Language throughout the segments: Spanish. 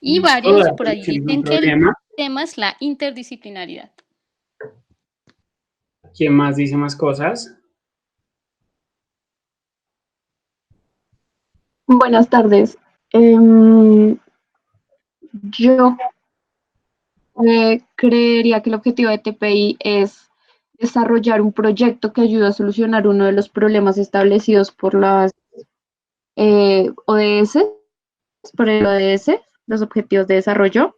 Y Listo, varios por dale, allí sin ningún dicen que el problema. tema es la interdisciplinaridad. ¿Quién más dice más cosas? Buenas tardes. Yo creería que el objetivo de TPI es desarrollar un proyecto que ayude a solucionar uno de los problemas establecidos por las ODS, por el ODS, los Objetivos de Desarrollo,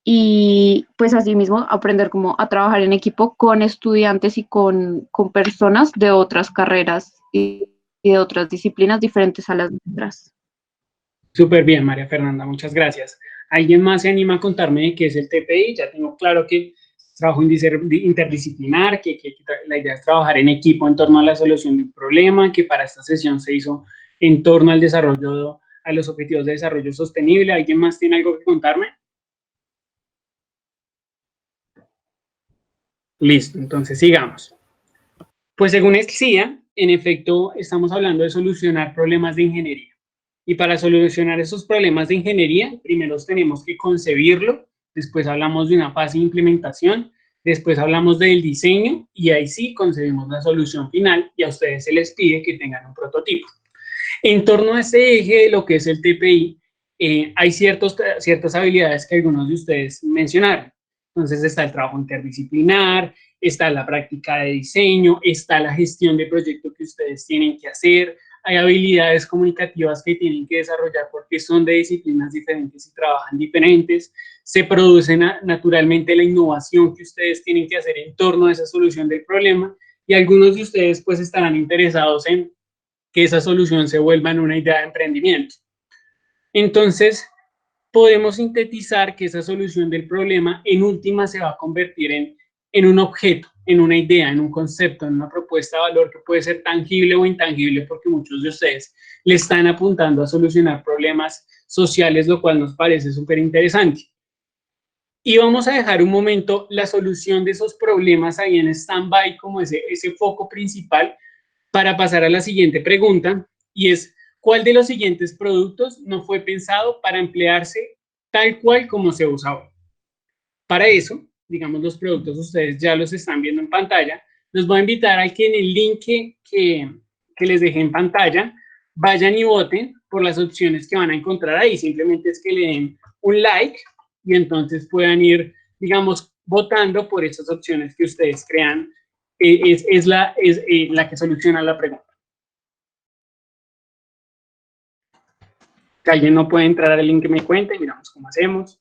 y pues asimismo aprender cómo a trabajar en equipo con estudiantes y con personas de otras carreras y de otras disciplinas diferentes a las nuestras. Súper bien, María Fernanda, muchas gracias. ¿Alguien más se anima a contarme de qué es el TPI? Ya tengo claro que es trabajo interdisciplinar, que la idea es trabajar en equipo en torno a la solución de un problema, que para esta sesión se hizo en torno al desarrollo, a los objetivos de desarrollo sostenible. ¿Alguien más tiene algo que contarme? Listo, entonces sigamos. Pues según el CIA, en efecto, estamos hablando de solucionar problemas de ingeniería. Y para solucionar esos problemas de ingeniería, primero tenemos que concebirlo, después hablamos de una fase de implementación, después hablamos del diseño y ahí sí concebimos la solución final y a ustedes se les pide que tengan un prototipo. En torno a ese eje de lo que es el TPI, hay ciertas habilidades que algunos de ustedes mencionaron. Entonces está el trabajo interdisciplinar, está la práctica de diseño, está la gestión de proyectos que ustedes tienen que hacer, hay habilidades comunicativas que tienen que desarrollar porque son de disciplinas diferentes y trabajan diferentes, se produce naturalmente la innovación que ustedes tienen que hacer en torno a esa solución del problema y algunos de ustedes pues estarán interesados en que esa solución se vuelva en una idea de emprendimiento. Entonces, podemos sintetizar que esa solución del problema en última se va a convertir en un objeto, en una idea, en un concepto, en una propuesta de valor que puede ser tangible o intangible porque muchos de ustedes le están apuntando a solucionar problemas sociales, lo cual nos parece súper interesante. Y vamos a dejar un momento la solución de esos problemas ahí en stand-by como ese foco principal para pasar a la siguiente pregunta y es, ¿cuál de los siguientes productos no fue pensado para emplearse tal cual como se usa hoy? Para eso, digamos, los productos ustedes ya los están viendo en pantalla, los voy a invitar a que en el link que les dejé en pantalla vayan y voten por las opciones que van a encontrar ahí. Simplemente es que le den un like y entonces puedan ir, digamos, votando por esas opciones que ustedes crean es la que soluciona la pregunta. Que alguien no puede entrar al link que me cuente, miramos cómo hacemos.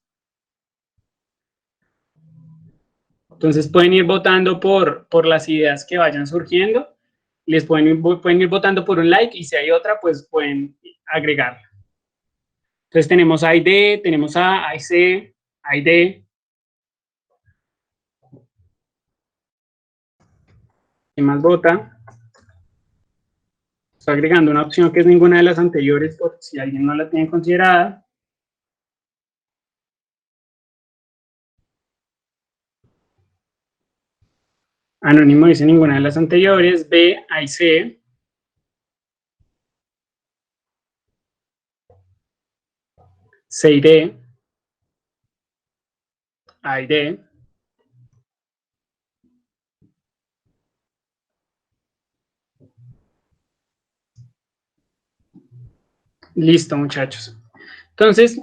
Entonces pueden ir votando por las ideas que vayan surgiendo, les pueden ir votando por un like y si hay otra, pues pueden agregarla. Entonces tenemos A y D, tenemos A y C, A y D. ¿Quién más vota? Estoy agregando una opción que es ninguna de las anteriores, por si alguien no la tiene considerada. Anónimo dice ninguna de las anteriores. B, A y C. C y D. A y D. Listo, muchachos. Entonces,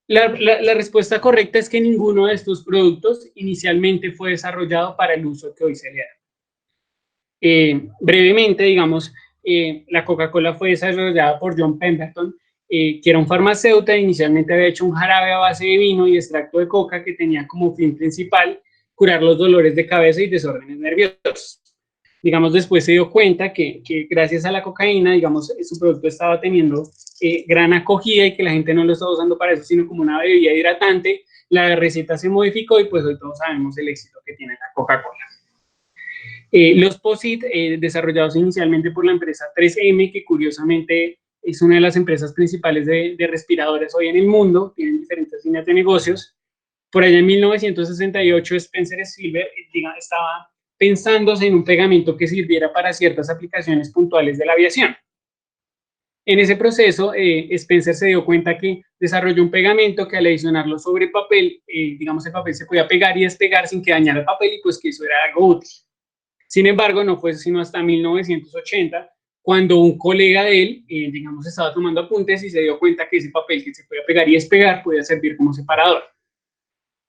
la respuesta correcta es que ninguno de estos productos inicialmente fue desarrollado para el uso que hoy se le da. Brevemente, digamos, la Coca-Cola fue desarrollada por John Pemberton, que era un farmacéutico, inicialmente había hecho un jarabe a base de vino y extracto de coca que tenía como fin principal curar los dolores de cabeza y desórdenes nerviosos. Digamos, después se dio cuenta que gracias a la cocaína, digamos, su producto estaba teniendo gran acogida y que la gente no lo estaba usando para eso, sino como una bebida hidratante. La receta se modificó y pues hoy todos sabemos el éxito que tiene la Coca-Cola. Los POSIT, desarrollados inicialmente por la empresa 3M, que curiosamente es una de las empresas principales de respiradores hoy en el mundo, tienen diferentes líneas de negocios. Por allá en 1968, Spencer Silver estaba pensándose en un pegamento que sirviera para ciertas aplicaciones puntuales de la aviación. En ese proceso, Spencer se dio cuenta que desarrolló un pegamento que al adicionarlo sobre papel, digamos, el papel se podía pegar y despegar sin que dañara el papel y pues que eso era algo útil. Sin embargo, no fue sino hasta 1980 cuando un colega de él, digamos, estaba tomando apuntes y se dio cuenta que ese papel que se podía pegar y despegar podía servir como separador.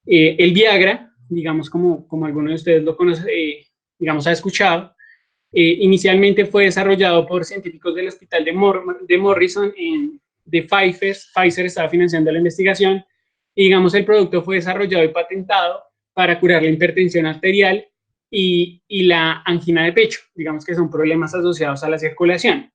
El Viagra, digamos, como alguno de ustedes lo conoce, digamos, ha escuchado, inicialmente fue desarrollado por científicos del hospital de Morrison, de Pfizer. Pfizer estaba financiando la investigación, y digamos, el producto fue desarrollado y patentado para curar la hipertensión arterial y la angina de pecho, digamos que son problemas asociados a la circulación.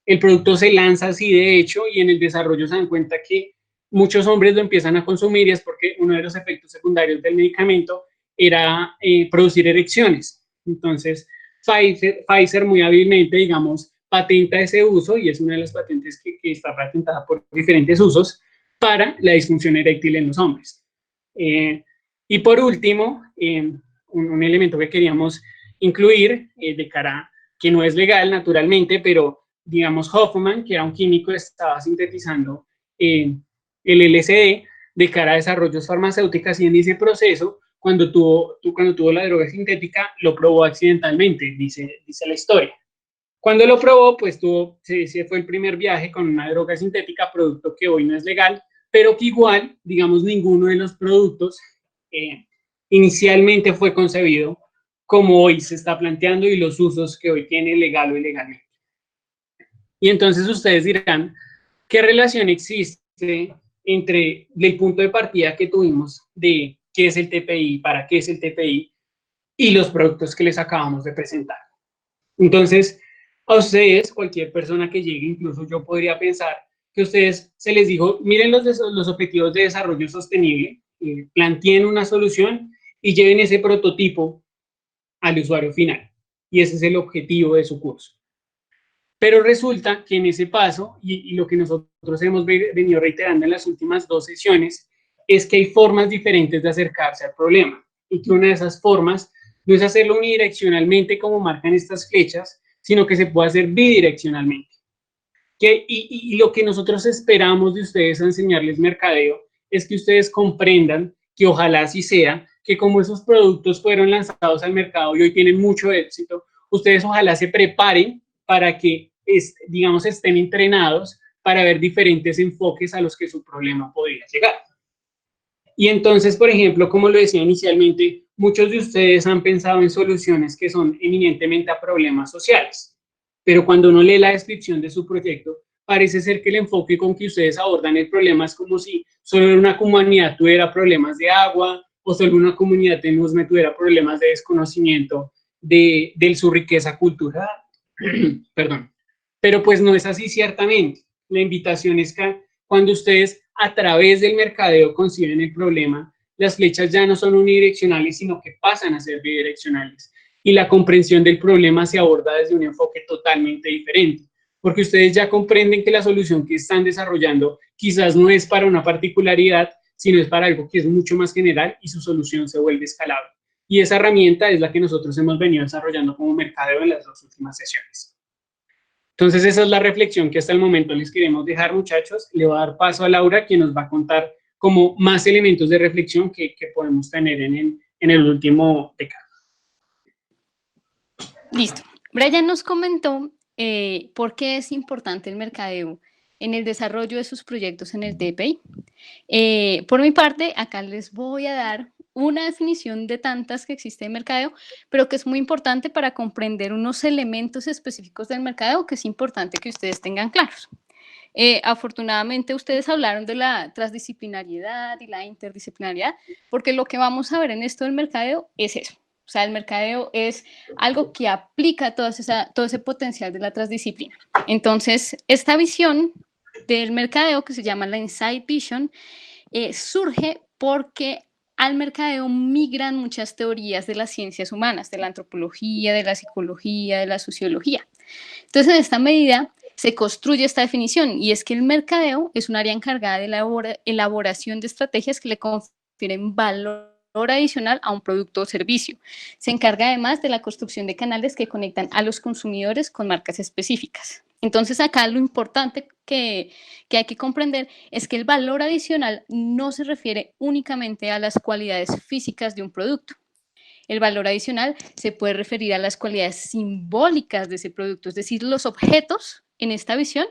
El producto se lanza así, de hecho, y en el desarrollo se dan cuenta que muchos hombres lo empiezan a consumir, y es porque uno de los efectos secundarios del medicamento era producir erecciones. Entonces, Pfizer muy hábilmente, digamos, patenta ese uso, y es una de las patentes que está patentada por diferentes usos para la disfunción eréctil en los hombres. Y por último, un elemento que queríamos incluir de cara, que no es legal naturalmente, pero digamos Hoffman, que era un químico, estaba sintetizando el LSD de cara a desarrollos farmacéuticos, y en ese proceso, cuando tuvo la droga sintética, lo probó accidentalmente, dice la historia. Cuando lo probó, pues ese fue el primer viaje con una droga sintética, producto que hoy no es legal, pero que igual, digamos, ninguno de los productos inicialmente fue concebido como hoy se está planteando y los usos que hoy tiene legal o ilegal. Y entonces ustedes dirán, ¿qué relación existe entre el punto de partida que tuvimos de qué es el TPI, para qué es el TPI, y los productos que les acabamos de presentar? Entonces, a ustedes, cualquier persona que llegue, incluso yo podría pensar que a ustedes se les dijo, miren los objetivos de desarrollo sostenible, planteen una solución y lleven ese prototipo al usuario final. Y ese es el objetivo de su curso. Pero resulta que en ese paso, y lo que nosotros hemos venido reiterando en las últimas 2 sesiones, es que hay formas diferentes de acercarse al problema, y que una de esas formas no es hacerlo unidireccionalmente como marcan estas flechas, sino que se puede hacer bidireccionalmente. Y lo que nosotros esperamos de ustedes a enseñarles mercadeo es que ustedes comprendan que ojalá así sea, que como esos productos fueron lanzados al mercado y hoy tienen mucho éxito, ustedes ojalá se preparen para que, digamos, estén entrenados para ver diferentes enfoques a los que su problema podría llegar. Y entonces, por ejemplo, como lo decía inicialmente, muchos de ustedes han pensado en soluciones que son eminentemente a problemas sociales, pero cuando uno lee la descripción de su proyecto, parece ser que el enfoque con que ustedes abordan el problema es como si solo una comunidad tuviera problemas de agua, o solo una comunidad de Nusme tuviera problemas de desconocimiento de su riqueza cultural. Perdón. Pero pues no es así, ciertamente. La invitación es que cuando ustedes a través del mercadeo conciben el problema, las flechas ya no son unidireccionales, sino que pasan a ser bidireccionales. Y la comprensión del problema se aborda desde un enfoque totalmente diferente, porque ustedes ya comprenden que la solución que están desarrollando quizás no es para una particularidad, sino es para algo que es mucho más general, y su solución se vuelve escalable. Y esa herramienta es la que nosotros hemos venido desarrollando como mercadeo en las 2 últimas sesiones. Entonces, esa es la reflexión que hasta el momento les queremos dejar, muchachos. Le voy a dar paso a Laura, quien nos va a contar como más elementos de reflexión que podemos tener en el último decálogo. Listo. Brian nos comentó por qué es importante el mercadeo en el desarrollo de sus proyectos en el TPI. Por mi parte, acá les voy a dar una definición de tantas que existe de mercadeo, pero que es muy importante para comprender unos elementos específicos del mercadeo que es importante que ustedes tengan claros. Afortunadamente, ustedes hablaron de la transdisciplinariedad y la interdisciplinariedad, porque lo que vamos a ver en esto del mercadeo es eso. O sea, el mercadeo es algo que aplica todo ese potencial de la transdisciplina. Entonces, esta visión del mercadeo, que se llama la Insight Vision, surge porque al mercadeo migran muchas teorías de las ciencias humanas, de la antropología, de la psicología, de la sociología. Entonces, en esta medida, se construye esta definición, y es que el mercadeo es un área encargada de la elaboración de estrategias que le confieren valor adicional a un producto o servicio. Se encarga además de la construcción de canales que conectan a los consumidores con marcas específicas. Entonces acá lo importante que hay que comprender es que el valor adicional no se refiere únicamente a las cualidades físicas de un producto. El valor adicional se puede referir a las cualidades simbólicas de ese producto, es decir, los objetos en esta visión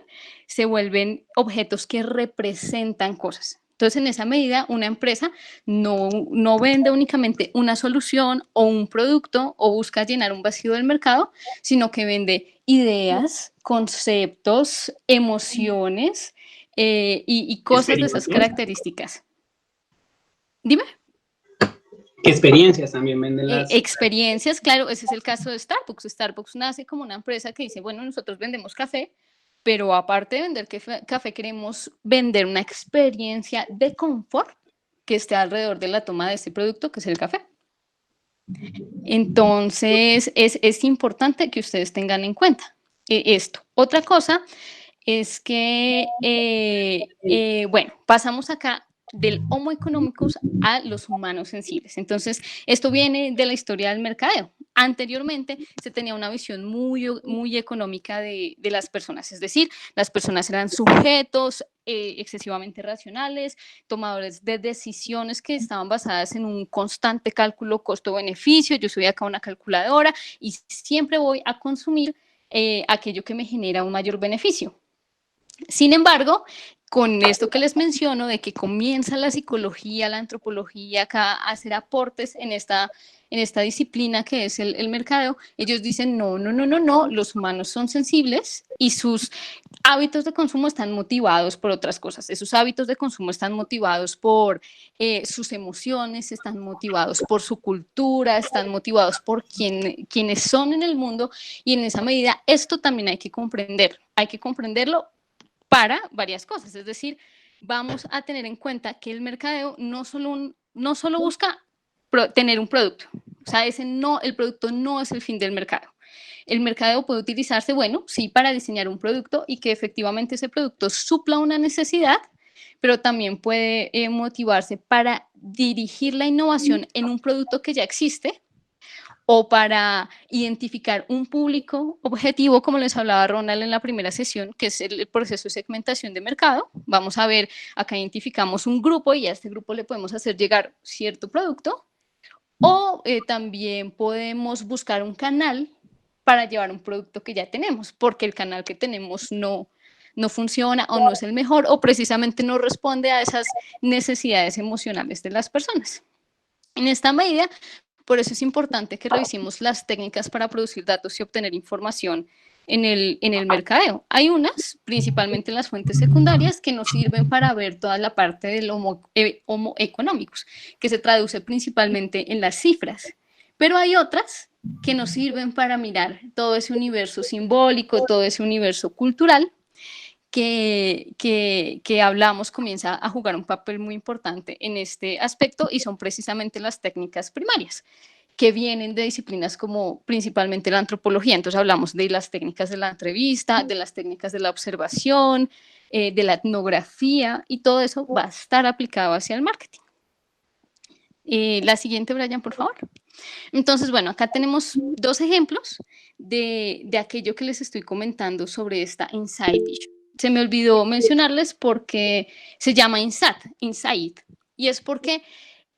se vuelven objetos que representan cosas. Entonces, en esa medida, una empresa no vende únicamente una solución o un producto o busca llenar un vacío del mercado, sino que vende ideas, conceptos, emociones y cosas de esas características. Dime. Experiencias también venden las... Experiencias, claro, ese es el caso de Starbucks. Starbucks nace como una empresa que dice, bueno, nosotros vendemos café, pero aparte de vender café, queremos vender una experiencia de confort que esté alrededor de la toma de este producto, que es el café. Entonces, es importante que ustedes tengan en cuenta esto. Otra cosa es que, bueno, pasamos acá del Homo economicus a los humanos sensibles. Entonces, esto viene de la historia del mercadeo. Anteriormente se tenía una visión muy económica de las personas, es decir, las personas eran sujetos excesivamente racionales, tomadores de decisiones que estaban basadas en un constante cálculo costo-beneficio. Yo soy acá una calculadora y siempre voy a consumir aquello que me genera un mayor beneficio. Sin embargo, con esto que les menciono, de que comienza la psicología, la antropología acá a hacer aportes en esta disciplina que es el mercadeo, ellos dicen, no, los humanos son sensibles y sus hábitos de consumo están motivados por otras cosas. Esos hábitos de consumo están motivados por sus emociones, están motivados por su cultura, están motivados por quienes son en el mundo, y en esa medida esto también hay que comprenderlo para varias cosas. Es decir, vamos a tener en cuenta que el mercadeo no solo busca tener un producto. O sea, el producto no es el fin del mercado. El mercadeo puede utilizarse, bueno, sí, para diseñar un producto y que efectivamente ese producto supla una necesidad, pero también puede motivarse para dirigir la innovación en un producto que ya existe, o para identificar un público objetivo, como les hablaba Ronald en la primera sesión, que es el proceso de segmentación de mercado. Vamos a ver, acá identificamos un grupo y a este grupo le podemos hacer llegar cierto producto, o también podemos buscar un canal para llevar un producto que ya tenemos, porque el canal que tenemos no funciona o no es el mejor, o precisamente no responde a esas necesidades emocionales de las personas. En esta medida, por eso es importante que revisemos las técnicas para producir datos y obtener información en el mercadeo. Hay unas, principalmente en las fuentes secundarias, que nos sirven para ver toda la parte del homo economicus, que se traduce principalmente en las cifras. Pero hay otras que nos sirven para mirar todo ese universo simbólico, todo ese universo cultural, que hablamos comienza a jugar un papel muy importante en este aspecto, y son precisamente las técnicas primarias, que vienen de disciplinas como principalmente la antropología. Entonces hablamos de las técnicas de la entrevista, de las técnicas de la observación, de la etnografía, y todo eso va a estar aplicado hacia el marketing. La siguiente, Brian, por favor. Entonces, bueno, acá tenemos dos ejemplos de aquello que les estoy comentando sobre esta insight issue. Se me olvidó mencionarles porque se llama insight, y es porque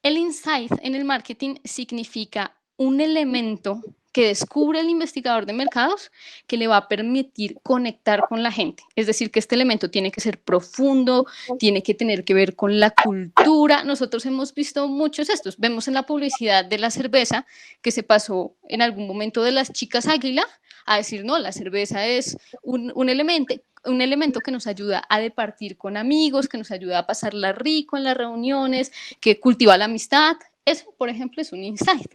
el insight en el marketing significa un elemento que descubre el investigador de mercados que le va a permitir conectar con la gente. Es decir, que este elemento tiene que ser profundo, tiene que tener que ver con la cultura. Nosotros hemos visto muchos estos. Vemos en la publicidad de la cerveza que se pasó en algún momento de las chicas águila a decir, no, la cerveza es un elemento que nos ayuda a departir con amigos, que nos ayuda a pasarla rico en las reuniones, que cultiva la amistad. Eso, por ejemplo, es un insight.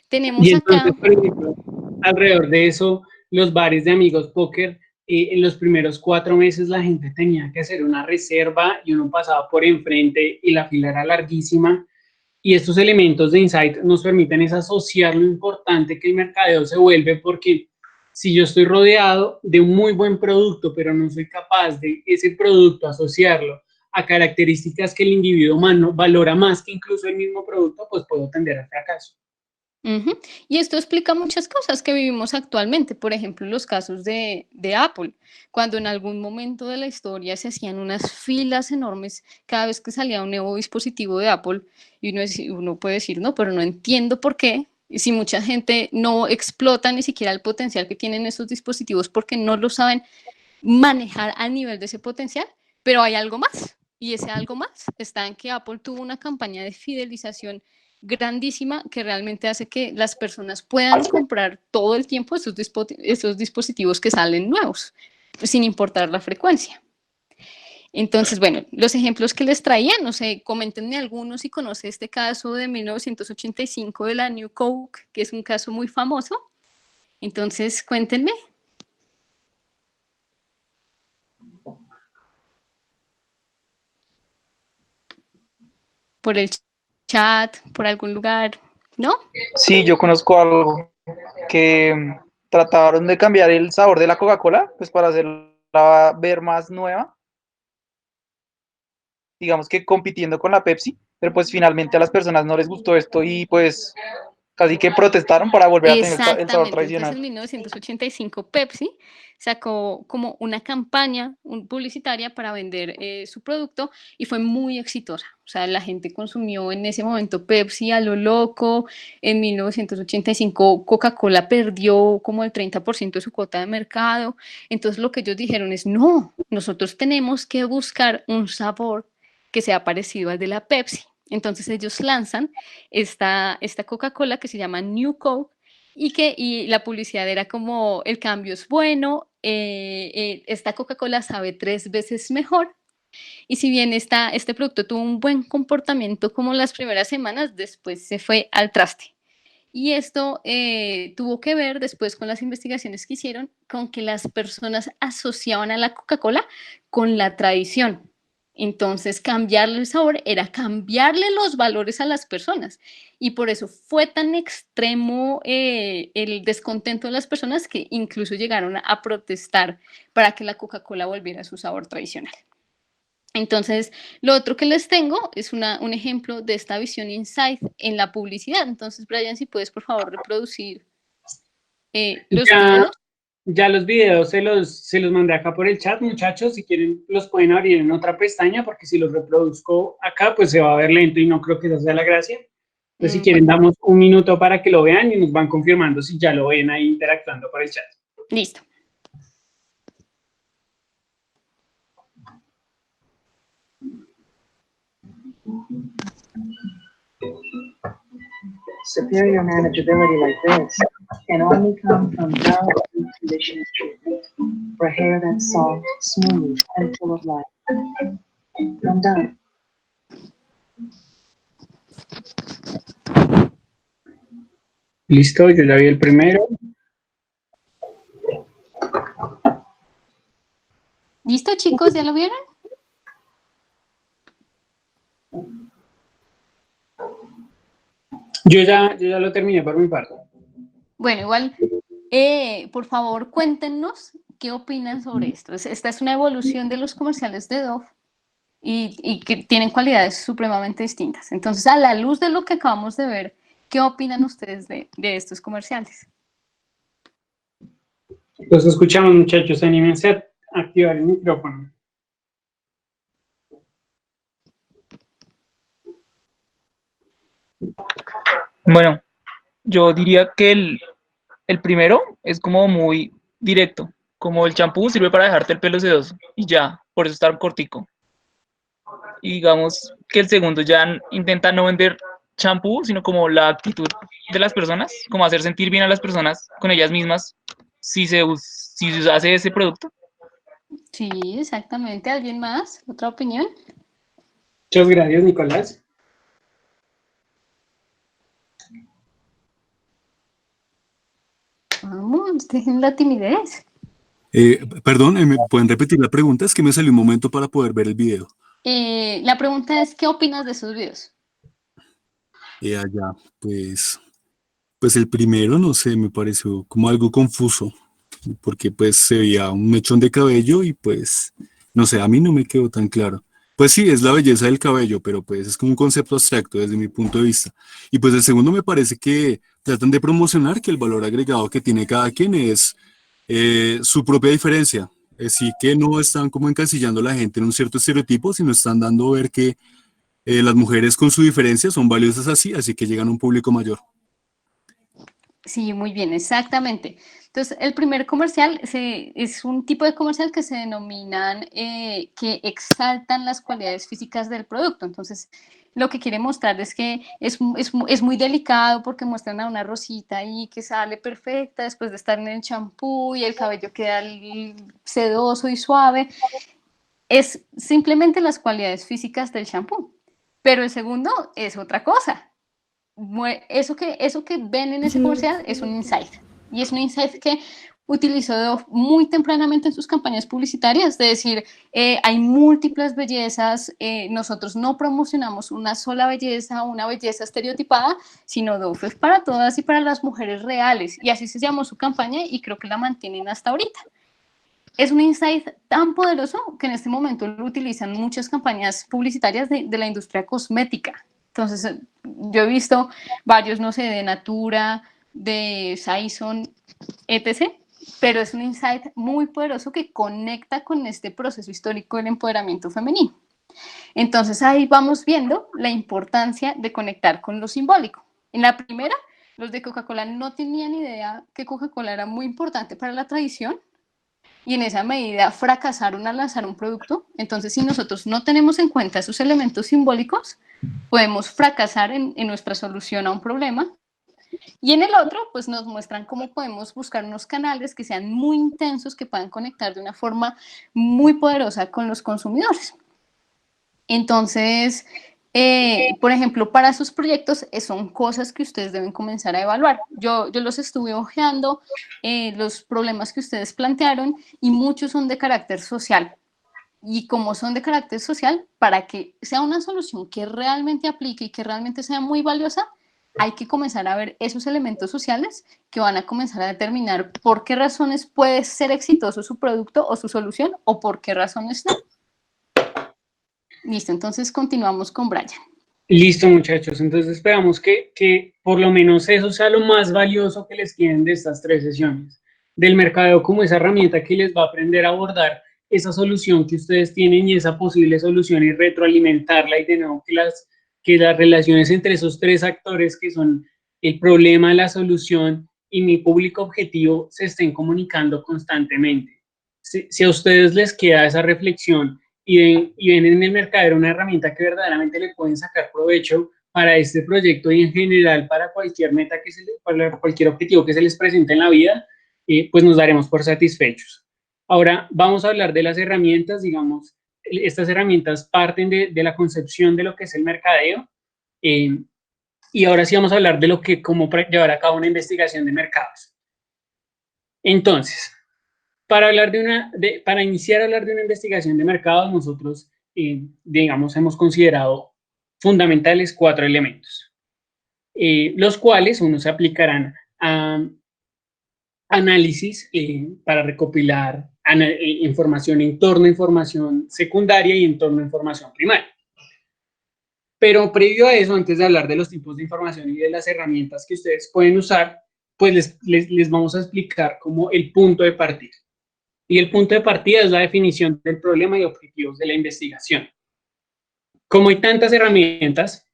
Tenemos y entonces, acá... por ejemplo, alrededor de eso, los bares de amigos póker, en los primeros 4 meses la gente tenía que hacer una reserva y uno pasaba por enfrente y la fila era larguísima. Y estos elementos de insight nos permiten es asociar lo importante que el mercadeo se vuelve, porque si yo estoy rodeado de un muy buen producto, pero no soy capaz de ese producto asociarlo a características que el individuo humano valora más que incluso el mismo producto, pues puedo tender al fracaso. Ujú. Y esto explica muchas cosas que vivimos actualmente, por ejemplo, los casos de Apple, cuando en algún momento de la historia se hacían unas filas enormes cada vez que salía un nuevo dispositivo de Apple, y uno puede decir, no, pero no entiendo por qué, y si mucha gente no explota ni siquiera el potencial que tienen esos dispositivos porque no lo saben manejar al nivel de ese potencial, pero hay algo más. Y ese algo más está en que Apple tuvo una campaña de fidelización grandísima que realmente hace que las personas puedan comprar todo el tiempo esos dispositivos que salen nuevos, sin importar la frecuencia. Entonces, bueno, los ejemplos que les traía, no sé, coméntenme algunos si conoce este caso de 1985 de la New Coke, que es un caso muy famoso. Entonces, cuéntenme. Por el chat, por algún lugar, ¿no? Sí, yo conozco algo que trataron de cambiar el sabor de la Coca-Cola, pues para hacerla ver más nueva, digamos que compitiendo con la Pepsi, pero pues finalmente a las personas no les gustó esto y pues casi que protestaron para volver a tener el sabor Exactamente. Entonces, en tradicional. 1985, Pepsi sacó como una campaña publicitaria para vender su producto y fue muy exitosa. O sea, la gente consumió en ese momento Pepsi a lo loco. En 1985, Coca-Cola perdió como el 30% de su cuota de mercado. Entonces, lo que ellos dijeron es, no, nosotros tenemos que buscar un sabor que sea parecido al de la Pepsi. Entonces ellos lanzan esta Coca-Cola que se llama New Coke y la publicidad era como el cambio es bueno, esta Coca-Cola sabe 3 veces mejor y si bien este producto tuvo un buen comportamiento como las primeras semanas, después se fue al traste. Y esto tuvo que ver después con las investigaciones que hicieron con que las personas asociaban a la Coca-Cola con la tradición. Entonces, cambiarle el sabor era cambiarle los valores a las personas. Y por eso fue tan extremo el descontento de las personas que incluso llegaron a protestar para que la Coca-Cola volviera a su sabor tradicional. Entonces, lo otro que les tengo es un ejemplo de esta visión insight en la publicidad. Entonces, Brian, si puedes, por favor, reproducir los videos. Ya los videos se los mandé acá por el chat, muchachos. Si quieren, los pueden abrir en otra pestaña, porque si los reproduzco acá, pues se va a ver lento y no creo que esa sea la gracia. Entonces, si quieren, damos un minuto para que lo vean y nos van confirmando si ya lo ven ahí interactuando por el chat. Listo. Superior manageability like this can only come from well-deep conditioned treatment for hair that's soft, smooth, and full of life. I'm done. Listo, yo ya vi el primero. ¿Listo, chicos? ¿Ya lo vieron? Yo ya lo terminé por mi parte. Bueno, igual, por favor, cuéntenos qué opinan sobre esto. Esta es una evolución de los comerciales de Dove y que tienen cualidades supremamente distintas. Entonces, a la luz de lo que acabamos de ver, ¿qué opinan ustedes de estos comerciales? Los escuchamos, muchachos. Anímense a activar el micrófono. Bueno, yo diría que el primero es como muy directo, como el champú sirve para dejarte el pelo sedoso y ya, por eso está cortico. Y digamos que el segundo ya intenta no vender champú, sino como la actitud de las personas, como hacer sentir bien a las personas con ellas mismas si se hace ese producto. Sí, exactamente. ¿Alguien más? ¿Otra opinión? Muchas gracias, Nicolás. Vamos, dejen la timidez. Perdón, ¿me pueden repetir la pregunta? Es que me salió un momento para poder ver el video. La pregunta es, ¿qué opinas de esos videos? Allá, pues el primero, no sé, me pareció como algo confuso, porque pues se veía un mechón de cabello y pues, no sé, a mí no me quedó tan claro. Pues sí, es la belleza del cabello, pero pues es como un concepto abstracto desde mi punto de vista. Y pues el segundo me parece que tratan de promocionar que el valor agregado que tiene cada quien es su propia diferencia. Así que no están como encasillando a la gente en un cierto estereotipo, sino están dando a ver que las mujeres con su diferencia son valiosas así que llegan a un público mayor. Sí, muy bien, exactamente. Entonces, el primer comercial es un tipo de comercial que se denominan que exaltan las cualidades físicas del producto. Entonces, lo que quiere mostrar es que es muy delicado porque muestran a una rosita ahí que sale perfecta después de estar en el champú y el cabello queda sedoso y suave. Es simplemente las cualidades físicas del champú. Pero el segundo es otra cosa. Eso que ven en ese comercial es un insight. Y es un insight que utilizó muy tempranamente en sus campañas publicitarias, de decir, hay múltiples bellezas, nosotros no promocionamos una sola belleza, una belleza estereotipada, sino Dove es para todas y para las mujeres reales. Y así se llamó su campaña y creo que la mantienen hasta ahorita. Es un insight tan poderoso que en este momento lo utilizan muchas campañas publicitarias de la industria cosmética. Entonces, yo he visto varios, no sé, de Natura, de Saison, etc., pero es un insight muy poderoso que conecta con este proceso histórico del empoderamiento femenino. Entonces, ahí vamos viendo la importancia de conectar con lo simbólico. En la primera, los de Coca-Cola no tenían idea que Coca-Cola era muy importante para la tradición, y en esa medida fracasaron al lanzar un producto. Entonces, si nosotros no tenemos en cuenta esos elementos simbólicos, podemos fracasar en nuestra solución a un problema. Y en el otro, pues nos muestran cómo podemos buscar unos canales que sean muy intensos, que puedan conectar de una forma muy poderosa con los consumidores. Entonces, por ejemplo, para sus proyectos son cosas que ustedes deben comenzar a evaluar. Yo los estuve ojeando, los problemas que ustedes plantearon, y muchos son de carácter social. Y como son de carácter social, para que sea una solución que realmente aplique y que realmente sea muy valiosa, hay que comenzar a ver esos elementos sociales que van a comenzar a determinar por qué razones puede ser exitoso su producto o su solución o por qué razones no. Listo, entonces continuamos con Brian. Listo, muchachos. Entonces esperamos que por lo menos eso sea lo más valioso que les queden de estas 3 sesiones. Del mercadeo como esa herramienta que les va a aprender a abordar esa solución que ustedes tienen y esa posible solución y retroalimentarla, y de nuevo que las relaciones entre esos 3 actores que son el problema, la solución y mi público objetivo se estén comunicando constantemente. Si a ustedes les queda esa reflexión y ven en el mercadero una herramienta que verdaderamente le pueden sacar provecho para este proyecto y en general para cualquier meta para cualquier objetivo que se les presente en la vida, pues nos daremos por satisfechos. Ahora vamos a hablar de las herramientas. Digamos, estas herramientas parten de la concepción de lo que es el mercadeo, y ahora sí vamos a hablar de cómo llevar a cabo una investigación de mercados. Entonces, para iniciar a hablar de una investigación de mercados, nosotros, digamos, hemos considerado fundamentales 4 elementos, los cuales se aplicarán a análisis para recopilar información en torno a información secundaria y en torno a información primaria. Pero previo a eso, antes de hablar de los tipos de información y de las herramientas que ustedes pueden usar, pues les vamos a explicar como el punto de partida. Y el punto de partida es la definición del problema y objetivos de la investigación. Como hay tantas herramientas,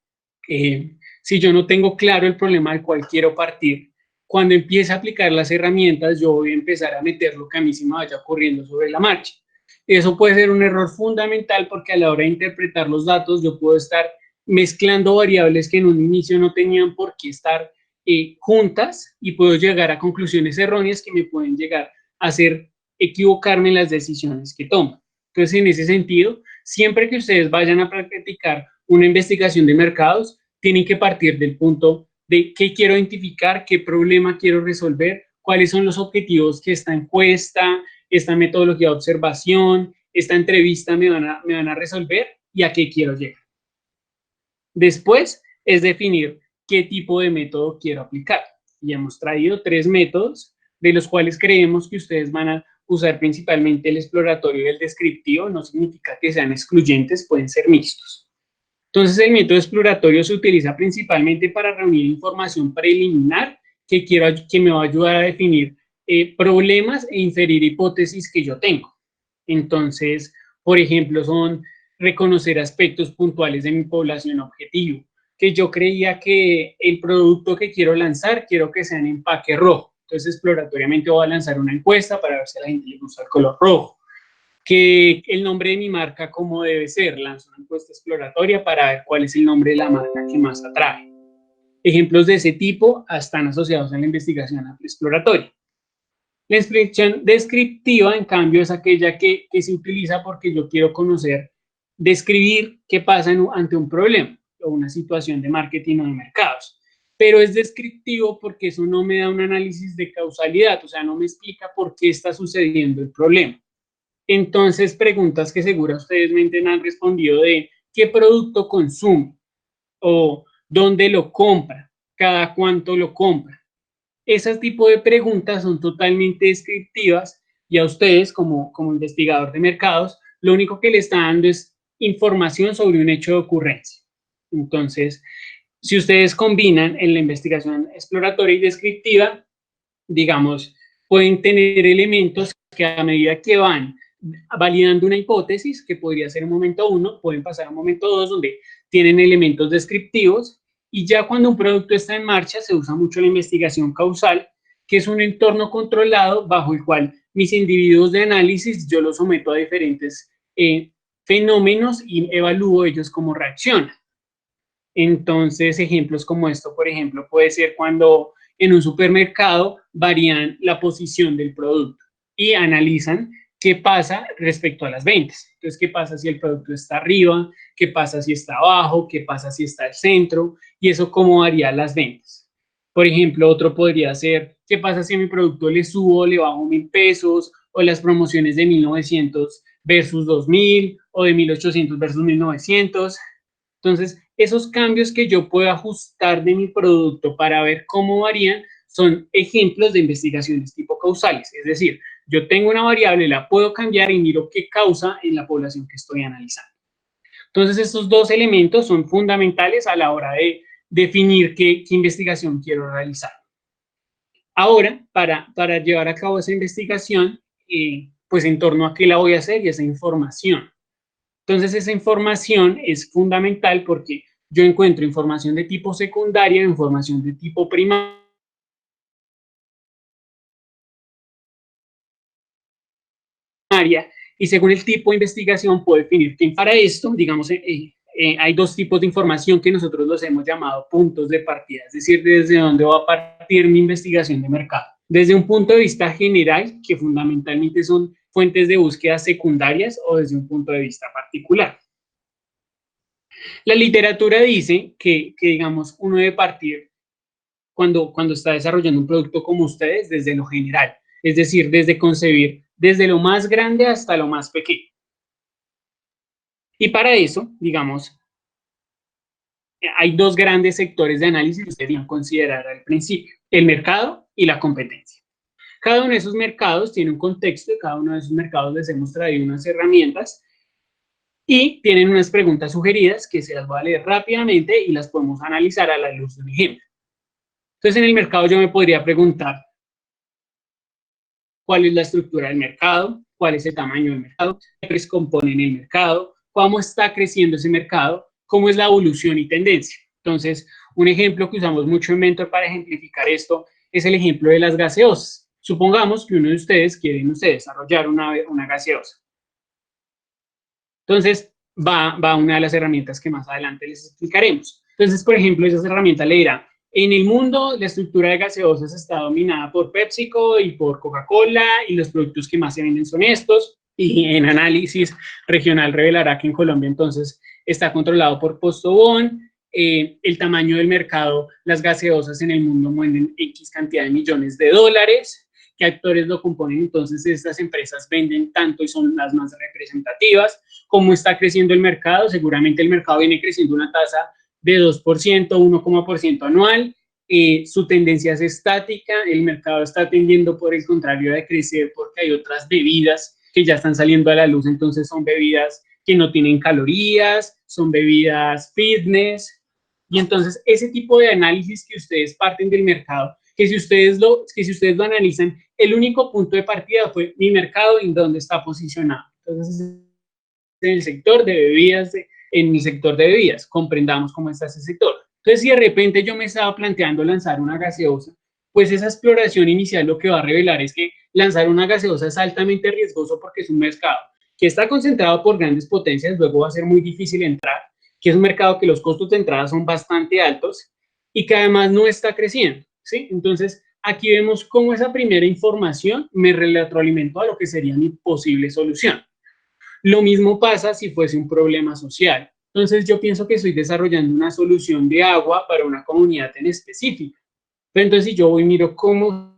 si yo no tengo claro el problema al cual quiero partir, cuando empiece a aplicar las herramientas, yo voy a empezar a meter lo que a mí se me vaya ocurriendo sobre la marcha. Eso puede ser un error fundamental porque a la hora de interpretar los datos, yo puedo estar mezclando variables que en un inicio no tenían por qué estar juntas, y puedo llegar a conclusiones erróneas que me pueden llegar a hacer equivocarme en las decisiones que tomo. Entonces, en ese sentido, siempre que ustedes vayan a practicar una investigación de mercados, tienen que partir del punto de qué quiero identificar, qué problema quiero resolver, cuáles son los objetivos que esta encuesta, esta metodología de observación, esta entrevista me van a resolver y a qué quiero llegar. Después es definir qué tipo de método quiero aplicar. Y hemos traído 3 métodos, de los cuales creemos que ustedes van a usar principalmente el exploratorio y el descriptivo. No significa que sean excluyentes, pueden ser mixtos. Entonces, el método exploratorio se utiliza principalmente para reunir información preliminar que me va a ayudar a definir problemas e inferir hipótesis que yo tengo. Entonces, por ejemplo, son reconocer aspectos puntuales de mi población objetivo, que yo creía que el producto que quiero lanzar, quiero que sea en empaque rojo. Entonces, exploratoriamente voy a lanzar una encuesta para ver si a la gente le gusta el color rojo. Que el nombre de mi marca, ¿cómo debe ser? Lanzo una encuesta exploratoria para ver cuál es el nombre de la marca que más atrae. Ejemplos de ese tipo están asociados a la investigación exploratoria. La inspección descriptiva, en cambio, es aquella que se utiliza porque yo quiero conocer, describir qué pasa ante un problema o una situación de marketing o de mercados. Pero es descriptivo porque eso no me da un análisis de causalidad, o sea, no me explica por qué está sucediendo el problema. Entonces, preguntas que seguro ustedes han respondido de qué producto consume o dónde lo compra, cada cuánto lo compra. Ese tipo de preguntas son totalmente descriptivas y a ustedes, como investigador de mercados, lo único que le está dando es información sobre un hecho de ocurrencia. Entonces, si ustedes combinan en la investigación exploratoria y descriptiva, digamos, pueden tener elementos que a medida que van validando una hipótesis, que podría ser un momento 1, pueden pasar a un momento 2, donde tienen elementos descriptivos, y ya cuando un producto está en marcha, se usa mucho la investigación causal, que es un entorno controlado bajo el cual mis individuos de análisis yo los someto a diferentes fenómenos y evalúo ellos cómo reaccionan. Entonces, ejemplos como esto, por ejemplo, puede ser cuando en un supermercado varían la posición del producto y analizan qué pasa respecto a las ventas. Entonces, qué pasa si el producto está arriba, qué pasa si está abajo, qué pasa si está al centro, y eso cómo varía las ventas. Por ejemplo, otro podría ser, qué pasa si a mi producto le subo, le bajo 1.000 pesos, o las promociones de 1.900 versus 2.000, o de 1.800 versus 1.900. Entonces, esos cambios que yo puedo ajustar de mi producto para ver cómo varían son ejemplos de investigaciones tipo causales. Es decir, yo tengo una variable, la puedo cambiar y miro qué causa en la población que estoy analizando. Entonces, estos dos elementos son fundamentales a la hora de definir qué investigación quiero realizar. Ahora, para llevar a cabo esa investigación, pues en torno a qué la voy a hacer y esa información. Entonces, esa información es fundamental porque yo encuentro información de tipo secundaria, información de tipo primaria, y según el tipo de investigación puedo definir que para esto, digamos, hay dos tipos de información que nosotros los hemos llamado puntos de partida, es decir, desde dónde va a partir mi investigación de mercado. Desde un punto de vista general, que fundamentalmente son fuentes de búsqueda secundarias, o desde un punto de vista particular. La literatura dice que digamos, uno debe partir cuando está desarrollando un producto como ustedes desde lo general, es decir, desde concebir desde lo más grande hasta lo más pequeño. Y para eso, digamos, hay dos grandes sectores de análisis que ustedes deben considerar al principio, el mercado y la competencia. Cada uno de esos mercados tiene un contexto, y cada uno de esos mercados les hemos traído unas herramientas y tienen unas preguntas sugeridas que se las voy a leer rápidamente y las podemos analizar a la luz de un ejemplo. Entonces, en el mercado yo me podría preguntar cuál es la estructura del mercado, cuál es el tamaño del mercado, qué componen el mercado, cómo está creciendo ese mercado, cómo es la evolución y tendencia. Entonces, un ejemplo que usamos mucho en Mentor para ejemplificar esto es el ejemplo de las gaseosas. Supongamos que uno de ustedes quiere desarrollar una gaseosa. Entonces, va una de las herramientas que más adelante les explicaremos. Entonces, por ejemplo, esas herramientas le dirán, en el mundo, la estructura de gaseosas está dominada por PepsiCo y por Coca-Cola, y los productos que más se venden son estos, y en análisis regional revelará que en Colombia, entonces, está controlado por Postobón, el tamaño del mercado, las gaseosas en el mundo mueven X cantidad de millones de dólares, qué actores lo componen, entonces estas empresas venden tanto y son las más representativas, cómo está creciendo el mercado, seguramente el mercado viene creciendo una tasa de 2%, 1% anual, su tendencia es estática, el mercado está tendiendo por el contrario a crecer porque hay otras bebidas que ya están saliendo a la luz, entonces son bebidas que no tienen calorías, son bebidas fitness, y entonces ese tipo de análisis que ustedes parten del mercado que si ustedes lo analizan, el único punto de partida fue mi mercado en dónde está posicionado. Entonces, en el sector de bebidas, en mi sector de bebidas, comprendamos cómo está ese sector. Entonces, si de repente yo me estaba planteando lanzar una gaseosa, pues esa exploración inicial lo que va a revelar es que lanzar una gaseosa es altamente riesgoso porque es un mercado que está concentrado por grandes potencias, luego va a ser muy difícil entrar, que es un mercado que los costos de entrada son bastante altos y que además no está creciendo, ¿sí? Entonces, aquí vemos cómo esa primera información me retroalimentó a lo que sería mi posible solución. Lo mismo pasa si fuese un problema social. Entonces, yo pienso que estoy desarrollando una solución de agua para una comunidad en específico. Pero entonces, si yo voy y miro cómo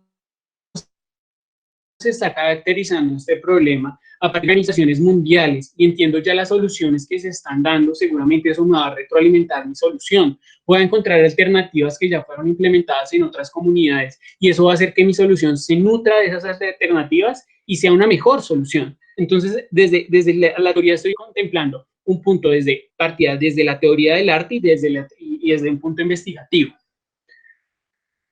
se está caracterizando este problema a partir de organizaciones mundiales y entiendo ya las soluciones que se están dando, seguramente eso me va a retroalimentar mi solución. Voy a encontrar alternativas que ya fueron implementadas en otras comunidades y eso va a hacer que mi solución se nutra de esas alternativas y sea una mejor solución. Entonces, desde la teoría estoy contemplando un punto desde partida, desde la teoría del arte y desde un punto investigativo.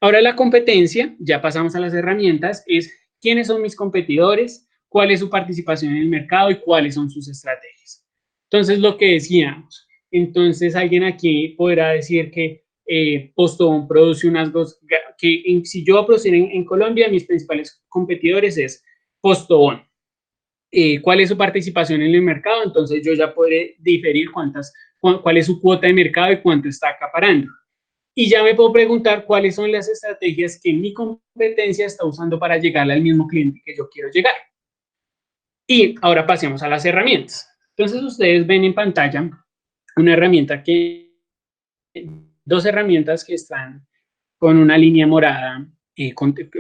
Ahora la competencia, ya pasamos a las herramientas, es quiénes son mis competidores, cuál es su participación en el mercado y cuáles son sus estrategias. Entonces, lo que decíamos, entonces alguien aquí podrá decir que Postobón produce unas dos, que si yo voy a producir en Colombia, mis principales competidores es Postobón. ¿Cuál es su participación en el mercado? Entonces yo ya podré diferir cuál es su cuota de mercado y cuánto está acaparando. Y ya me puedo preguntar cuáles son las estrategias que mi competencia está usando para llegar al mismo cliente que yo quiero llegar. Y ahora pasemos a las herramientas. Entonces ustedes ven en pantalla una herramienta dos herramientas que están con una línea morada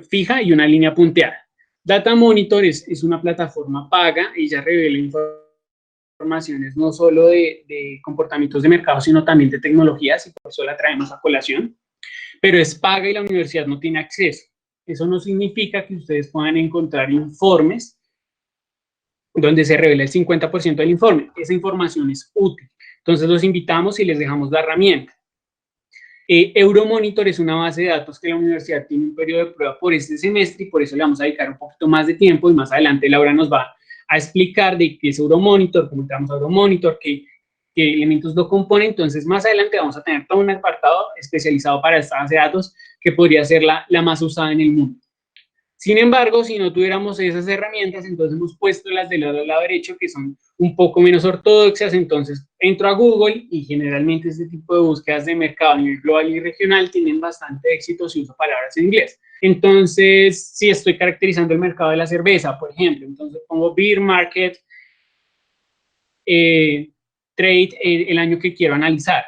fija y una línea punteada. Data Monitor es una plataforma paga y ya revela informaciones no solo de comportamientos de mercado, sino también de tecnologías, y por eso la traemos a colación, pero es paga y la universidad no tiene acceso. Eso no significa que ustedes puedan encontrar informes donde se revela el 50% del informe. Esa información es útil. Entonces los invitamos y les dejamos la herramienta. Euromonitor es una base de datos que la universidad tiene un periodo de prueba por este semestre y por eso le vamos a dedicar un poquito más de tiempo y más adelante Laura nos va a explicar de qué es Euromonitor, cómo entramos a Euromonitor, qué elementos lo componen. Entonces más adelante vamos a tener todo un apartado especializado para esta base de datos que podría ser la más usada en el mundo. Sin embargo, si no tuviéramos esas herramientas, entonces hemos puesto las del lado derecho, que son un poco menos ortodoxas. Entonces entro a Google y generalmente este tipo de búsquedas de mercado a nivel global y regional tienen bastante éxito si uso palabras en inglés. Entonces, si estoy caracterizando el mercado de la cerveza, por ejemplo, entonces pongo beer market, trade, el año que quiero analizar.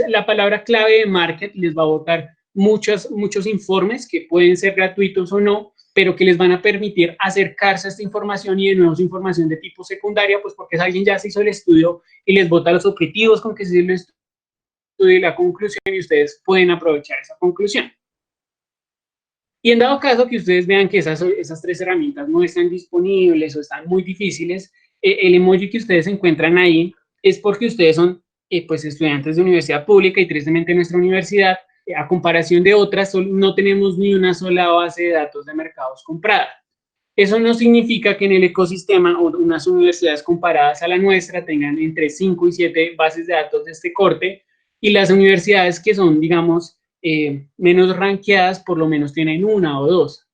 La palabra clave de market les va a botar muchos informes que pueden ser gratuitos o no, pero que les van a permitir acercarse a esta información y de nuevo es información de tipo secundaria, pues porque alguien ya se hizo el estudio y les bota los objetivos con que se hizo el estudio y la conclusión y ustedes pueden aprovechar esa conclusión. Y en dado caso que ustedes vean que esas tres herramientas no están disponibles o están muy difíciles, el emoji que ustedes encuentran ahí es porque ustedes son pues estudiantes de universidad pública y tristemente nuestra universidad, a comparación de otras, no tenemos ni una sola base de datos de mercados comprada. Eso no significa que en el ecosistema o unas universidades comparadas a la nuestra tengan entre 5 y 7 bases de datos de este corte y las universidades que son, digamos, menos rankeadas por lo menos tienen una o dos.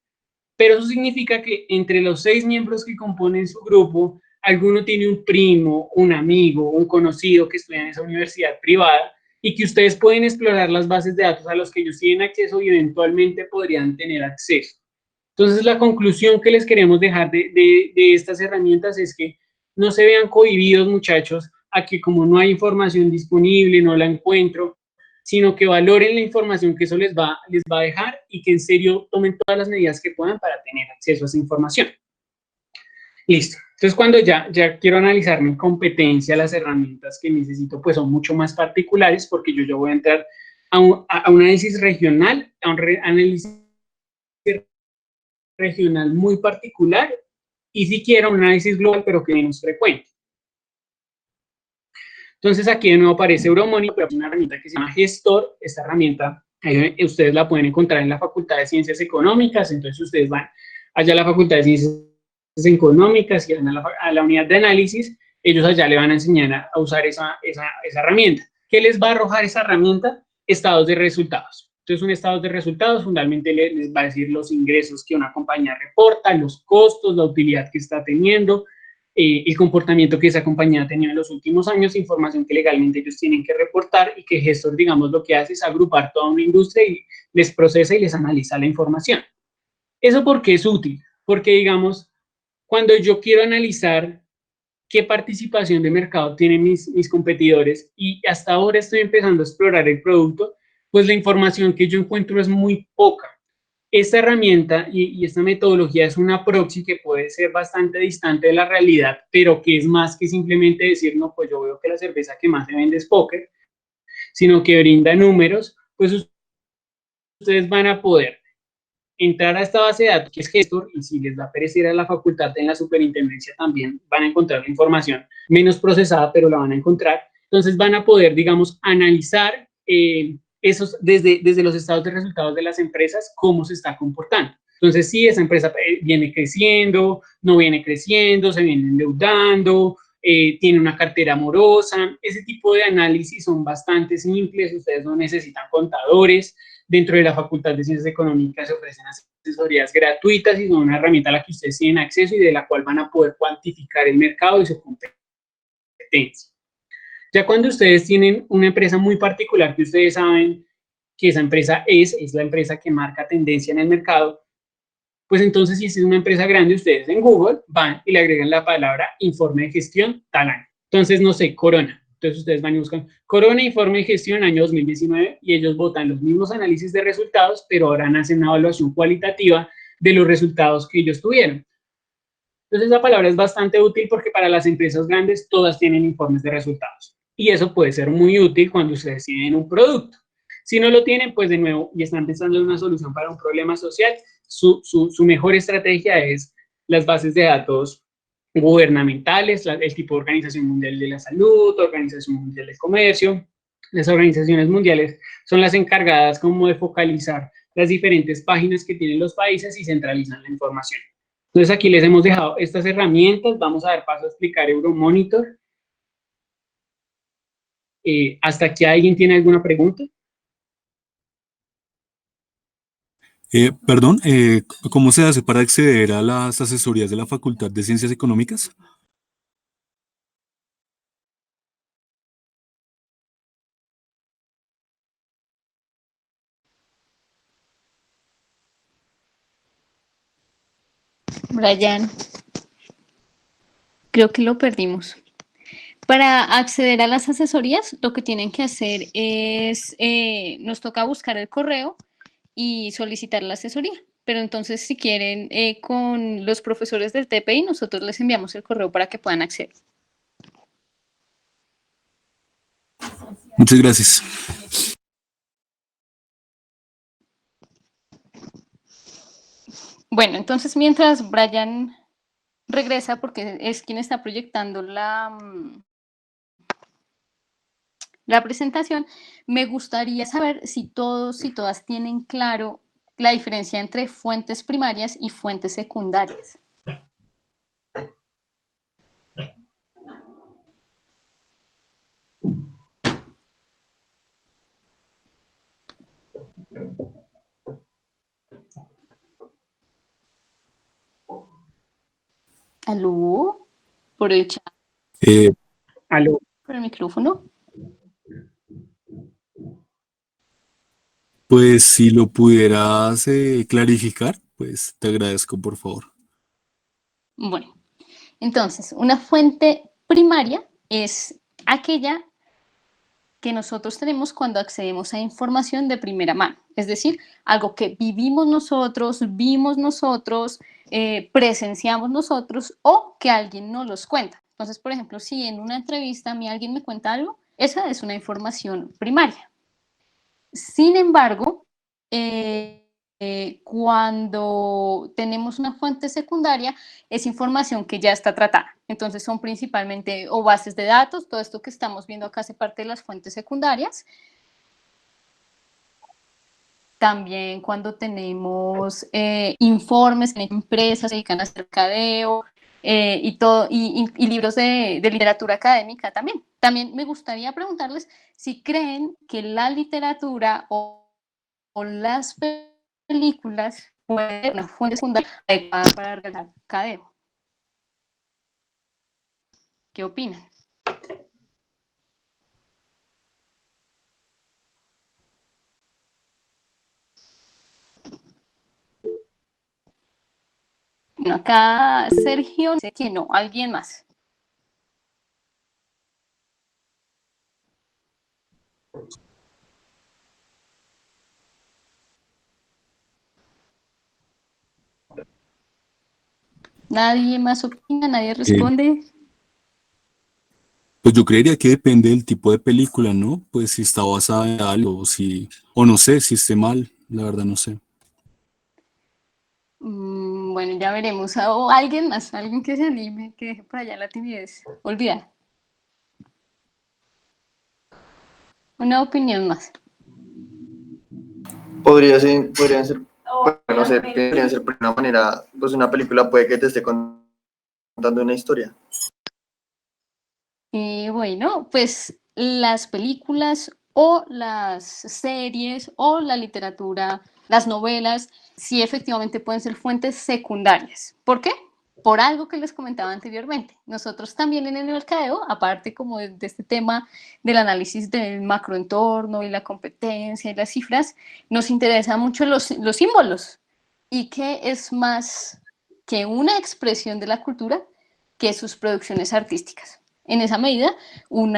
Pero eso significa que entre los 6 miembros que componen su grupo, alguno tiene un primo, un amigo, un conocido que estudia en esa universidad privada y que ustedes pueden explorar las bases de datos a los que ellos tienen acceso y eventualmente podrían tener acceso. Entonces, la conclusión que les queremos dejar de estas herramientas es que no se vean cohibidos, muchachos, a que como no hay información disponible, no la encuentro, sino que valoren la información que eso les va a dejar y que en serio tomen todas las medidas que puedan para tener acceso a esa información. Listo. Entonces, cuando ya quiero analizar mi competencia, las herramientas que necesito, pues son mucho más particulares porque yo ya voy a entrar a un análisis regional, a un análisis regional muy particular y si quiero un análisis global, pero que menos frecuente. Entonces, aquí de nuevo aparece Euromonitor, pero es una herramienta que se llama Gestor. Esta herramienta Ustedes la pueden encontrar en la Facultad de Ciencias Económicas, entonces ustedes van allá a la Facultad de Ciencias Económicas y van a la unidad de análisis, ellos allá le van a enseñar a usar esa herramienta. ¿Qué les va a arrojar esa herramienta? Estados de resultados. Entonces, un estado de resultados fundamentalmente les va a decir los ingresos que una compañía reporta, los costos, la utilidad que está teniendo, el comportamiento que esa compañía ha tenido en los últimos años, información que legalmente ellos tienen que reportar y que Gestor, digamos, lo que hace es agrupar toda una industria y les procesa y les analiza la información. ¿Eso por qué es útil? Porque, digamos, cuando yo quiero analizar qué participación de mercado tienen mis competidores y hasta ahora estoy empezando a explorar el producto, pues la información que yo encuentro es muy poca. Esta herramienta y esta metodología es una proxy que puede ser bastante distante de la realidad, pero que es más que simplemente decir, no, pues yo veo que la cerveza que más se vende es Póker, sino que brinda números, pues ustedes van a poder entrar a esta base de datos que es Gestor, y si les va a aparecer a la facultad en la superintendencia también van a encontrar la información menos procesada, pero la van a encontrar. Entonces van a poder, digamos, analizar esos desde los estados de resultados de las empresas, cómo se está comportando. Entonces, si esa empresa viene creciendo, no viene creciendo, se viene endeudando, tiene una cartera morosa, ese tipo de análisis son bastante simples, ustedes no necesitan contadores. Dentro de la Facultad de Ciencias Económicas se ofrecen asesorías gratuitas y son una herramienta a la que ustedes tienen acceso y de la cual van a poder cuantificar el mercado y su competencia. Ya cuando ustedes tienen una empresa muy particular que ustedes saben que esa empresa es la empresa que marca tendencia en el mercado, pues entonces si es una empresa grande, ustedes en Google van y le agregan la palabra informe de gestión tal año. Entonces, no sé, Corona. Entonces ustedes van y buscan Corona informe de gestión año 2019 y ellos botan los mismos análisis de resultados, pero ahora hacen una evaluación cualitativa de los resultados que ellos tuvieron. Entonces esa palabra es bastante útil porque para las empresas grandes todas tienen informes de resultados y eso puede ser muy útil cuando ustedes tienen un producto. Si no lo tienen, pues de nuevo, y están pensando en una solución para un problema social, su mejor estrategia es las bases de datos gubernamentales, el tipo de Organización Mundial de la Salud, Organización Mundial del Comercio. Las organizaciones mundiales son las encargadas como de focalizar las diferentes páginas que tienen los países y centralizan la información. Entonces aquí les hemos dejado estas herramientas, vamos a dar paso a explicar Euromonitor. ¿Hasta aquí alguien tiene alguna pregunta? Perdón, ¿cómo se hace para acceder a las asesorías de la Facultad de Ciencias Económicas? Brian, creo que lo perdimos. Para acceder a las asesorías, lo que tienen que hacer es, nos toca buscar el correo y solicitar la asesoría. Pero entonces, si quieren, con los profesores del TPI, nosotros les enviamos el correo para que puedan acceder. Muchas gracias. Bueno, entonces mientras Brian regresa, porque es quien está proyectando la presentación, me gustaría saber si todos y todas tienen claro la diferencia entre fuentes primarias y fuentes secundarias. ¿Aló? ¿Por el chat? ¿Aló? ¿Por el micrófono? Pues si lo pudieras clarificar, pues te agradezco, por favor. Bueno, entonces, una fuente primaria es aquella que nosotros tenemos cuando accedemos a información de primera mano, es decir, algo que vivimos nosotros, vimos nosotros, presenciamos nosotros o que alguien nos los cuenta. Entonces, por ejemplo, si en una entrevista a mí alguien me cuenta algo, esa es una información primaria. Sin embargo, cuando tenemos una fuente secundaria, es información que ya está tratada. Entonces son principalmente o bases de datos, todo esto que estamos viendo acá hace parte de las fuentes secundarias. también cuando tenemos informes que empresas se dedican a hacer mercadeo, y libros de literatura académica también. También me gustaría preguntarles si creen que la literatura o las películas pueden ser una fuente secundaria adecuada para realizar mercadeo. ¿Qué opinan? Bueno, acá Sergio dice que no, alguien más. Nadie más opina, nadie responde. Pues yo creería que depende del tipo de película, ¿no? Pues si está basada en algo, o no sé, si esté mal, la verdad no sé. Bueno, ya veremos. O alguien más, alguien que se anime, que deje por allá la timidez. Olvida. Una opinión más. Podrían ser, bueno, no sé, podrían ser por una manera, pues una película puede que te esté contando una historia. Bueno, pues las películas o las series o la literatura, las novelas, sí efectivamente pueden ser fuentes secundarias. ¿Por qué? Por algo que les comentaba anteriormente. Nosotros también en el mercadeo, aparte como de este tema del análisis del macroentorno y la competencia y las cifras, nos interesan mucho los símbolos. ¿Y qué es más que una expresión de la cultura que sus producciones artísticas? En esa medida, un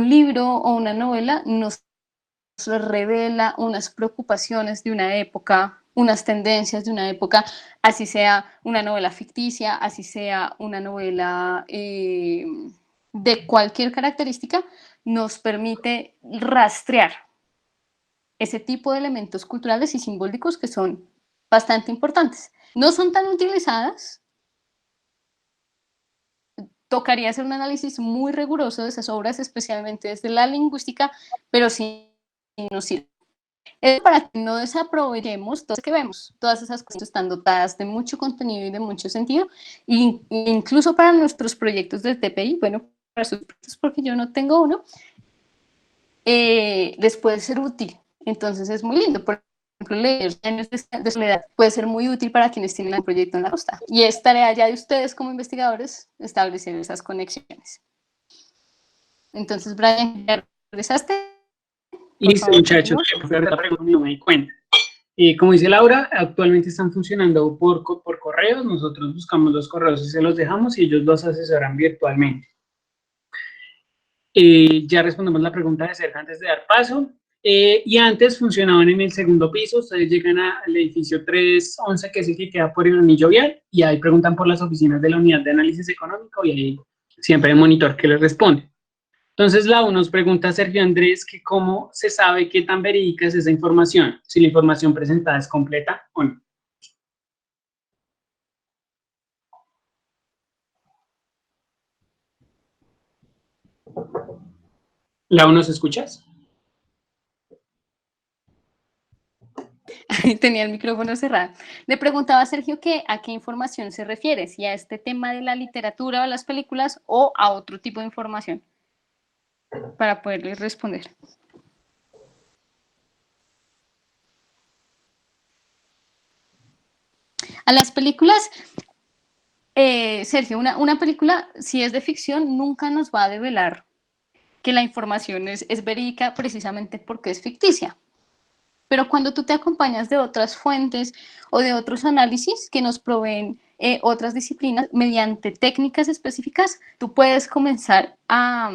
libro o una novela nos revela unas preocupaciones de una época, unas tendencias de una época, así sea una novela ficticia, así sea una novela de cualquier característica, nos permite rastrear ese tipo de elementos culturales y simbólicos que son bastante importantes. No son tan utilizadas. Tocaría hacer un análisis muy riguroso de esas obras, especialmente desde la lingüística, pero sí nos sirve. Es para que no desaprovechemos todo lo que vemos. Todas esas cosas están dotadas de mucho contenido y de mucho sentido, e incluso para nuestros proyectos del TPI, bueno, para sus proyectos, porque yo no tengo uno, les puede ser útil. Entonces es muy lindo. Por ejemplo, leer Años de Soledad puede ser muy útil para quienes tienen un proyecto en la costa. Y es tarea ya de ustedes como investigadores establecer esas conexiones. Entonces, Brian, ¿ya regresaste? Listo, muchachos, la pregunta no me di cuenta. Como dice Laura, actualmente están funcionando por correos. Nosotros buscamos los correos y se los dejamos y ellos los asesoran virtualmente. Ya respondemos la pregunta de Sergio antes de dar paso. Y antes funcionaban en el segundo piso. Ustedes llegan al edificio 311, que es el que queda por el anillo vial, y ahí preguntan por las oficinas de la unidad de análisis económico y ahí siempre hay un monitor que les responde. Entonces, nos pregunta Sergio Andrés que cómo se sabe qué tan verídica es esa información, si la información presentada es completa o no. ¿Nos escuchas? Tenía el micrófono cerrado. Le preguntaba a Sergio que a qué información se refiere, si a este tema de la literatura o las películas o a otro tipo de información, para poderle responder. A las películas, Sergio, una película, si es de ficción, nunca nos va a develar que la información es verídica precisamente porque es ficticia. Pero cuando tú te acompañas de otras fuentes o de otros análisis que nos proveen otras disciplinas mediante técnicas específicas, tú puedes comenzar a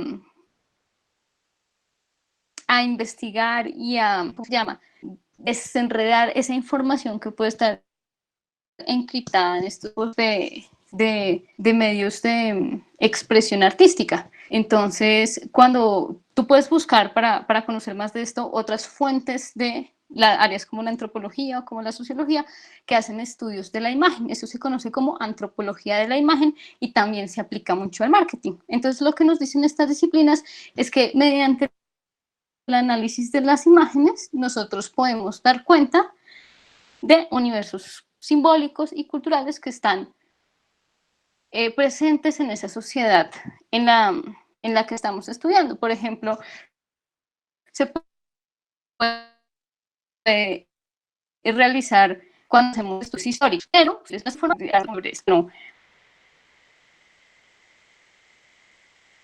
investigar y ¿cómo se llama? Desenredar esa información que puede estar encriptada en estos de medios de expresión artística. Entonces, cuando tú puedes buscar para conocer más de esto otras fuentes de áreas como la antropología o como la sociología que hacen estudios de la imagen. Eso se conoce como antropología de la imagen y también se aplica mucho al marketing. Entonces, lo que nos dicen estas disciplinas es que mediante el análisis de las imágenes, nosotros podemos dar cuenta de universos simbólicos y culturales que están presentes en esa sociedad en la que estamos estudiando. Por ejemplo, se puede realizar cuando hacemos estudios históricos, pero es una forma de no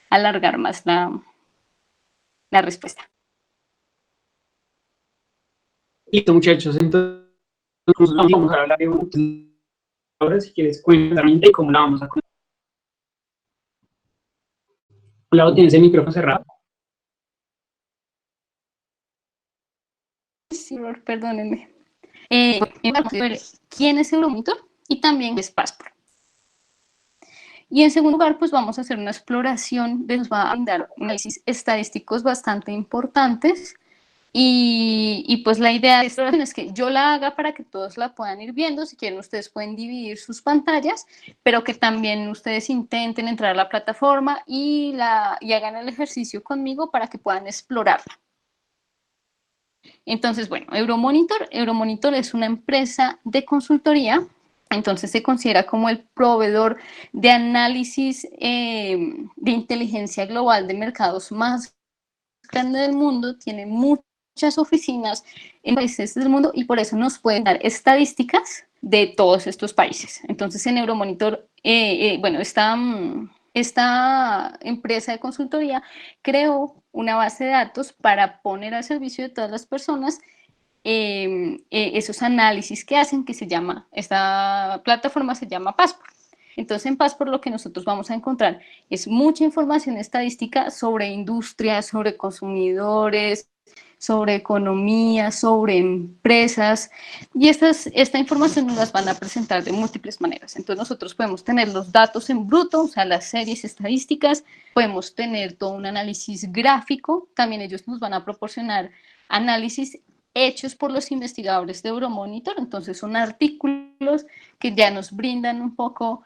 alargar más la respuesta. Listo, muchachos, entonces vamos a hablar de un... Ahora, si quieres, cuéntame y cómo la vamos a contar. Hola, ¿tienes el micrófono cerrado? Sí, perdónenme. Vamos a ver quién es Euromonitor y también es Passport. Y en segundo lugar, pues vamos a hacer una exploración de nos va a brindar análisis estadísticos bastante importantes. Y pues la idea de esta exploración es que yo la haga para que todos la puedan ir viendo. Si quieren, ustedes pueden dividir sus pantallas, pero que también ustedes intenten entrar a la plataforma y hagan el ejercicio conmigo para que puedan explorarla. Entonces, bueno, Euromonitor es una empresa de consultoría, entonces se considera como el proveedor de análisis de inteligencia global de mercados más grande del mundo, tiene muchas oficinas en países del mundo y por eso nos pueden dar estadísticas de todos estos países. Entonces, en Euromonitor, bueno, esta empresa de consultoría creó una base de datos para poner al servicio de todas las personas esos análisis que hacen, esta plataforma se llama Passport. Entonces, en Passport lo que nosotros vamos a encontrar es mucha información estadística sobre industria, sobre consumidores, sobre economía, sobre empresas, y esta información nos las van a presentar de múltiples maneras. Entonces nosotros podemos tener los datos en bruto, o sea, las series estadísticas, podemos tener todo un análisis gráfico, también ellos nos van a proporcionar análisis hechos por los investigadores de Euromonitor, entonces son artículos que ya nos brindan un poco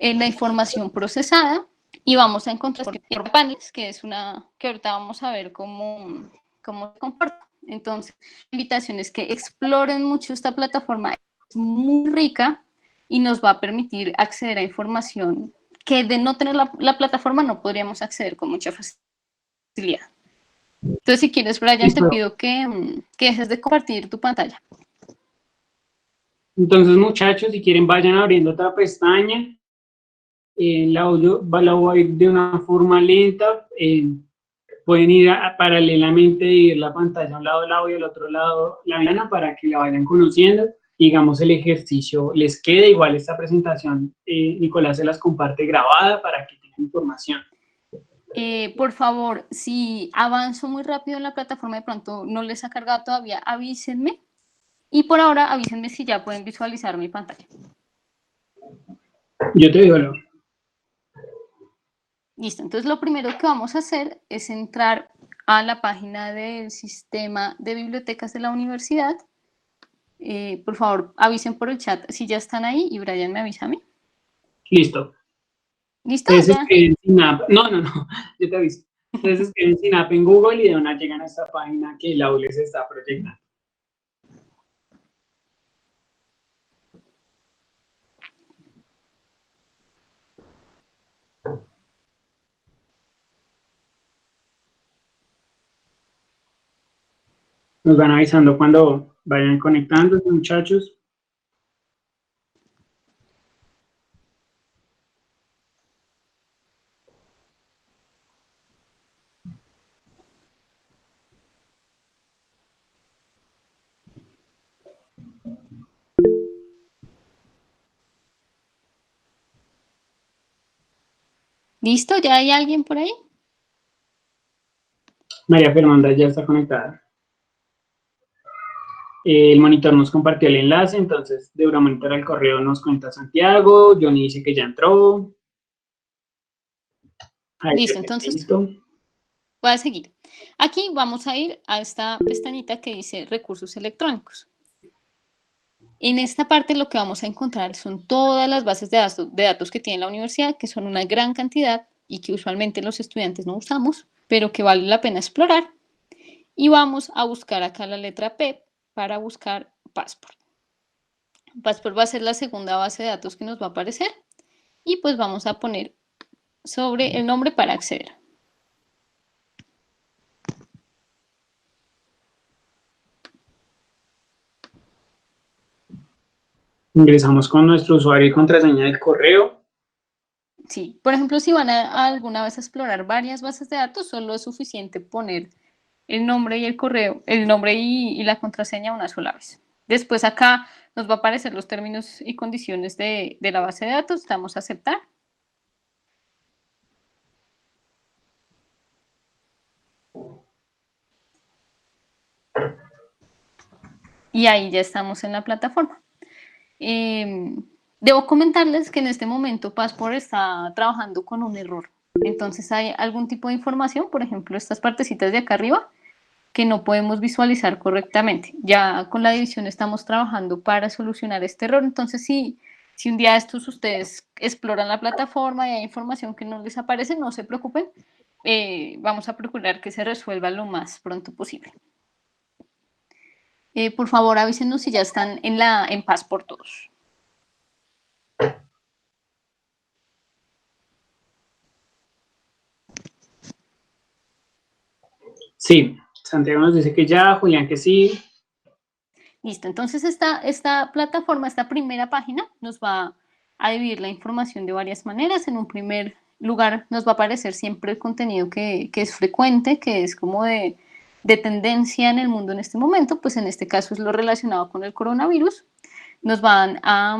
la información procesada. Y vamos a encontrar paneles, que es que ahorita vamos a ver cómo se comporta. Entonces, la invitación es que exploren mucho esta plataforma, es muy rica y nos va a permitir acceder a información que de no tener la plataforma no podríamos acceder con mucha facilidad. Entonces, si quieres, Brian, te pido que dejes de compartir tu pantalla. Entonces, muchachos, si quieren, vayan abriendo otra pestaña. El audio la voy a ir de una forma lenta. Pueden ir paralelamente, ir la pantalla a un lado del audio y al otro lado la ventana para que la vayan conociendo. Digamos, el ejercicio les quede. Igual esta presentación, Nicolás se las comparte grabada para que tengan información. Por favor, si avanzo muy rápido en la plataforma, de pronto no les ha cargado todavía, avísenme. Y por ahora, avísenme si ya pueden visualizar mi pantalla. Yo te digo lo. Listo, entonces lo primero que vamos a hacer es entrar a la página del sistema de bibliotecas de la universidad. Por favor, avisen por el chat si ya están ahí y Brian me avisa a mí. Listo. ¿Listo? Entonces escriben SINAP. No, yo te aviso. Entonces escriben SINAP en Google y de una llegan a esta página que la les está proyectando. Nos van avisando cuando vayan conectando, muchachos. ¿Listo? ¿Ya hay alguien por ahí? María Fernanda ya está conectada. El monitor nos compartió el enlace, entonces de Euromonitor al correo nos cuenta Santiago. Johnny dice que ya entró. Listo, entonces voy a seguir. Aquí vamos a ir a esta pestañita que dice recursos electrónicos. En esta parte lo que vamos a encontrar son todas las bases de datos que tiene la universidad, que son una gran cantidad, y que usualmente los estudiantes no usamos, pero que vale la pena explorar. Y vamos a buscar acá la letra P para buscar Passport. Passport va a ser la segunda base de datos que nos va a aparecer y pues vamos a poner sobre el nombre para acceder. Ingresamos con nuestro usuario y contraseña del correo. Sí, por ejemplo, si van a alguna vez a explorar varias bases de datos, solo es suficiente poner el nombre y el correo, el nombre y la contraseña una sola vez. Después acá nos va a aparecer los términos y condiciones de la base de datos, damos a aceptar. Y ahí ya estamos en la plataforma. Debo comentarles que en este momento Passport está trabajando con un error. Entonces hay algún tipo de información, por ejemplo, estas partecitas de acá arriba, que no podemos visualizar correctamente. Ya con la división estamos trabajando para solucionar este error. Entonces, si un día estos ustedes exploran la plataforma y hay información que no les aparece, no se preocupen. Vamos a procurar que se resuelva lo más pronto posible. Por favor, avísenos si ya están en Passport todos. Sí, Santiago nos dice que ya, Julián que sí. Listo, entonces esta plataforma, esta primera página, nos va a dividir la información de varias maneras. En un primer lugar nos va a aparecer siempre el contenido que es frecuente, que es como de tendencia en el mundo en este momento, pues en este caso es lo relacionado con el coronavirus. Nos van a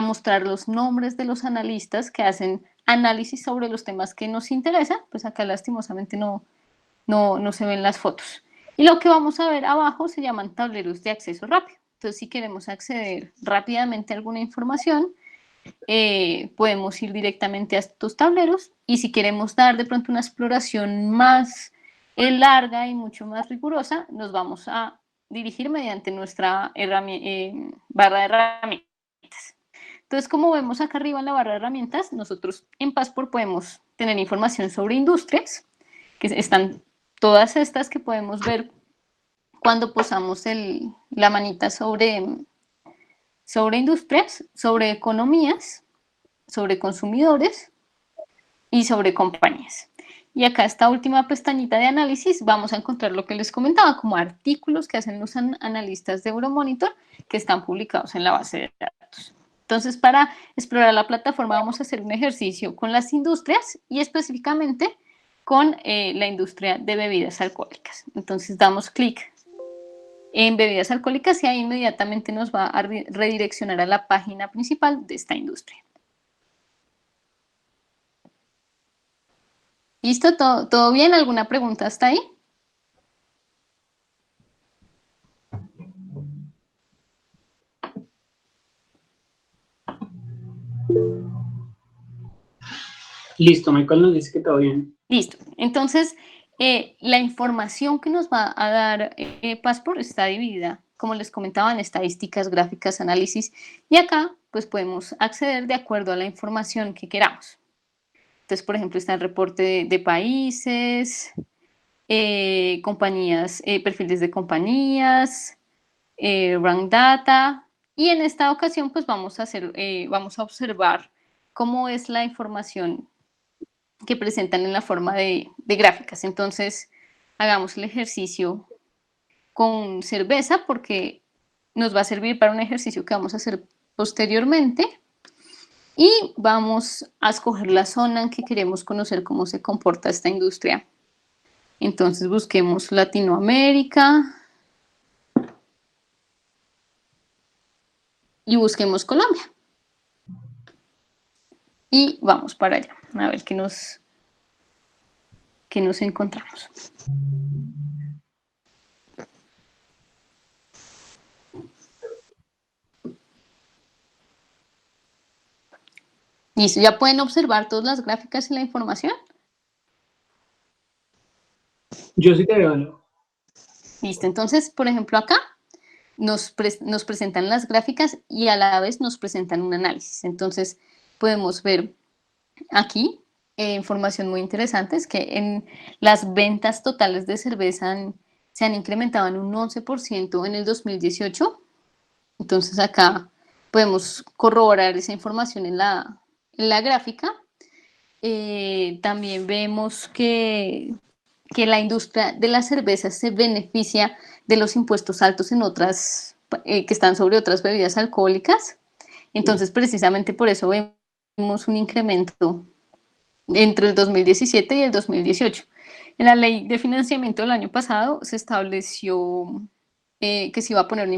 mostrar los nombres de los analistas que hacen análisis sobre los temas que nos interesan, pues acá lastimosamente no se ven las fotos. Y lo que vamos a ver abajo se llaman tableros de acceso rápido. Entonces, si queremos acceder rápidamente a alguna información, podemos ir directamente a estos tableros, y si queremos dar de pronto una exploración más larga y mucho más rigurosa, nos vamos a dirigir mediante nuestra barra de herramientas. Entonces, como vemos acá arriba en la barra de herramientas, nosotros en Passport podemos tener información sobre industrias, que están todas estas que podemos ver cuando posamos la manita sobre industrias, sobre economías, sobre consumidores y sobre compañías. Y acá esta última pestañita de análisis vamos a encontrar lo que les comentaba, como artículos que hacen los analistas de Euromonitor que están publicados en la base de datos. Entonces, para explorar la plataforma vamos a hacer un ejercicio con las industrias y específicamente con la industria de bebidas alcohólicas. Entonces damos clic en bebidas alcohólicas y ahí inmediatamente nos va a redireccionar a la página principal de esta industria. ¿Listo? ¿Todo bien? ¿Alguna pregunta hasta ahí? Listo, Michael nos dice que todo bien. Listo. Entonces, la información que nos va a dar Passport está dividida, como les comentaba, en estadísticas, gráficas, análisis, y acá pues podemos acceder de acuerdo a la información que queramos. Entonces, por ejemplo, está el reporte de países, compañías, perfiles de compañías, rank data, y en esta ocasión pues vamos a observar cómo es la información que presentan en la forma de gráficas. Entonces, hagamos el ejercicio con cerveza porque nos va a servir para un ejercicio que vamos a hacer posteriormente, y vamos a escoger la zona en que queremos conocer cómo se comporta esta industria. Entonces, busquemos Latinoamérica y busquemos Colombia. Y vamos para allá, a ver qué nos encontramos. Listo, ¿ya pueden observar todas las gráficas y la información? Yo sí te veo, Leo. Listo, entonces, por ejemplo, acá nos presentan las gráficas y a la vez nos presentan un análisis. Entonces, podemos ver aquí información muy interesante, es que en las ventas totales de cerveza se han incrementado en un 11% en el 2018. Entonces acá podemos corroborar esa información en la gráfica. También vemos que la industria de la cerveza se beneficia de los impuestos altos en otras, que están sobre otras bebidas alcohólicas. Entonces, precisamente por eso vemos un incremento entre el 2017 y el 2018. En la ley de financiamiento del año pasado se estableció que se iba a poner un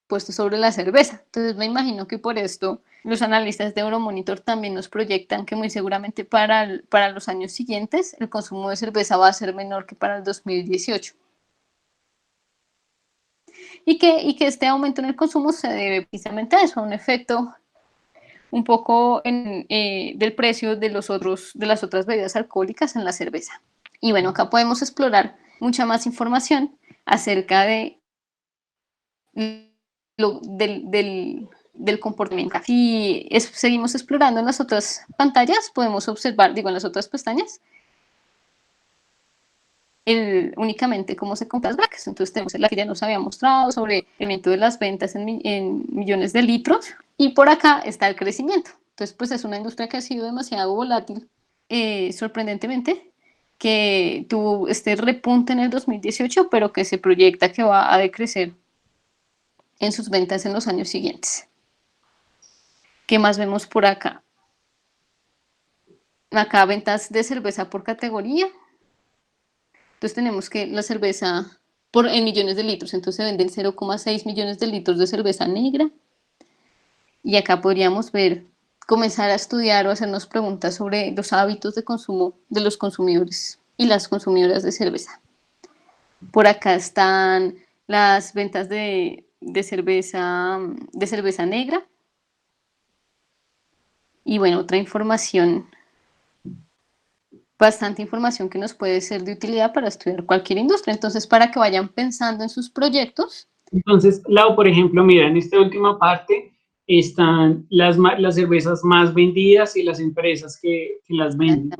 impuesto sobre la cerveza. Entonces me imagino que por esto los analistas de Euromonitor también nos proyectan que muy seguramente para los años siguientes el consumo de cerveza va a ser menor que para el 2018. Y que este aumento en el consumo se debe precisamente a eso, a un efecto un poco del precio de las otras bebidas alcohólicas en la cerveza. Y bueno, acá podemos explorar mucha más información acerca del comportamiento. Si seguimos explorando en las otras pantallas, podemos observar, en las otras pestañas, únicamente cómo se compran las vacas. Entonces tenemos la que ya nos había mostrado sobre el aumento de las ventas en millones de litros, y por acá está el crecimiento. Entonces, pues es una industria que ha sido demasiado volátil, sorprendentemente, que tuvo este repunte en el 2018, pero que se proyecta que va a decrecer en sus ventas en los años siguientes. ¿Qué más vemos por acá? Acá ventas de cerveza por categoría. Entonces tenemos que la cerveza en millones de litros, entonces se venden 0,6 millones de litros de cerveza negra. Y acá podríamos comenzar a estudiar o hacernos preguntas sobre los hábitos de consumo de los consumidores y las consumidoras de cerveza. Por acá están las ventas de cerveza negra. Y bueno, otra información, bastante información que nos puede ser de utilidad para estudiar cualquier industria. Entonces, para que vayan pensando en sus proyectos. Entonces, Lau, por ejemplo, mira, en esta última parte están las cervezas más vendidas y las empresas que las venden.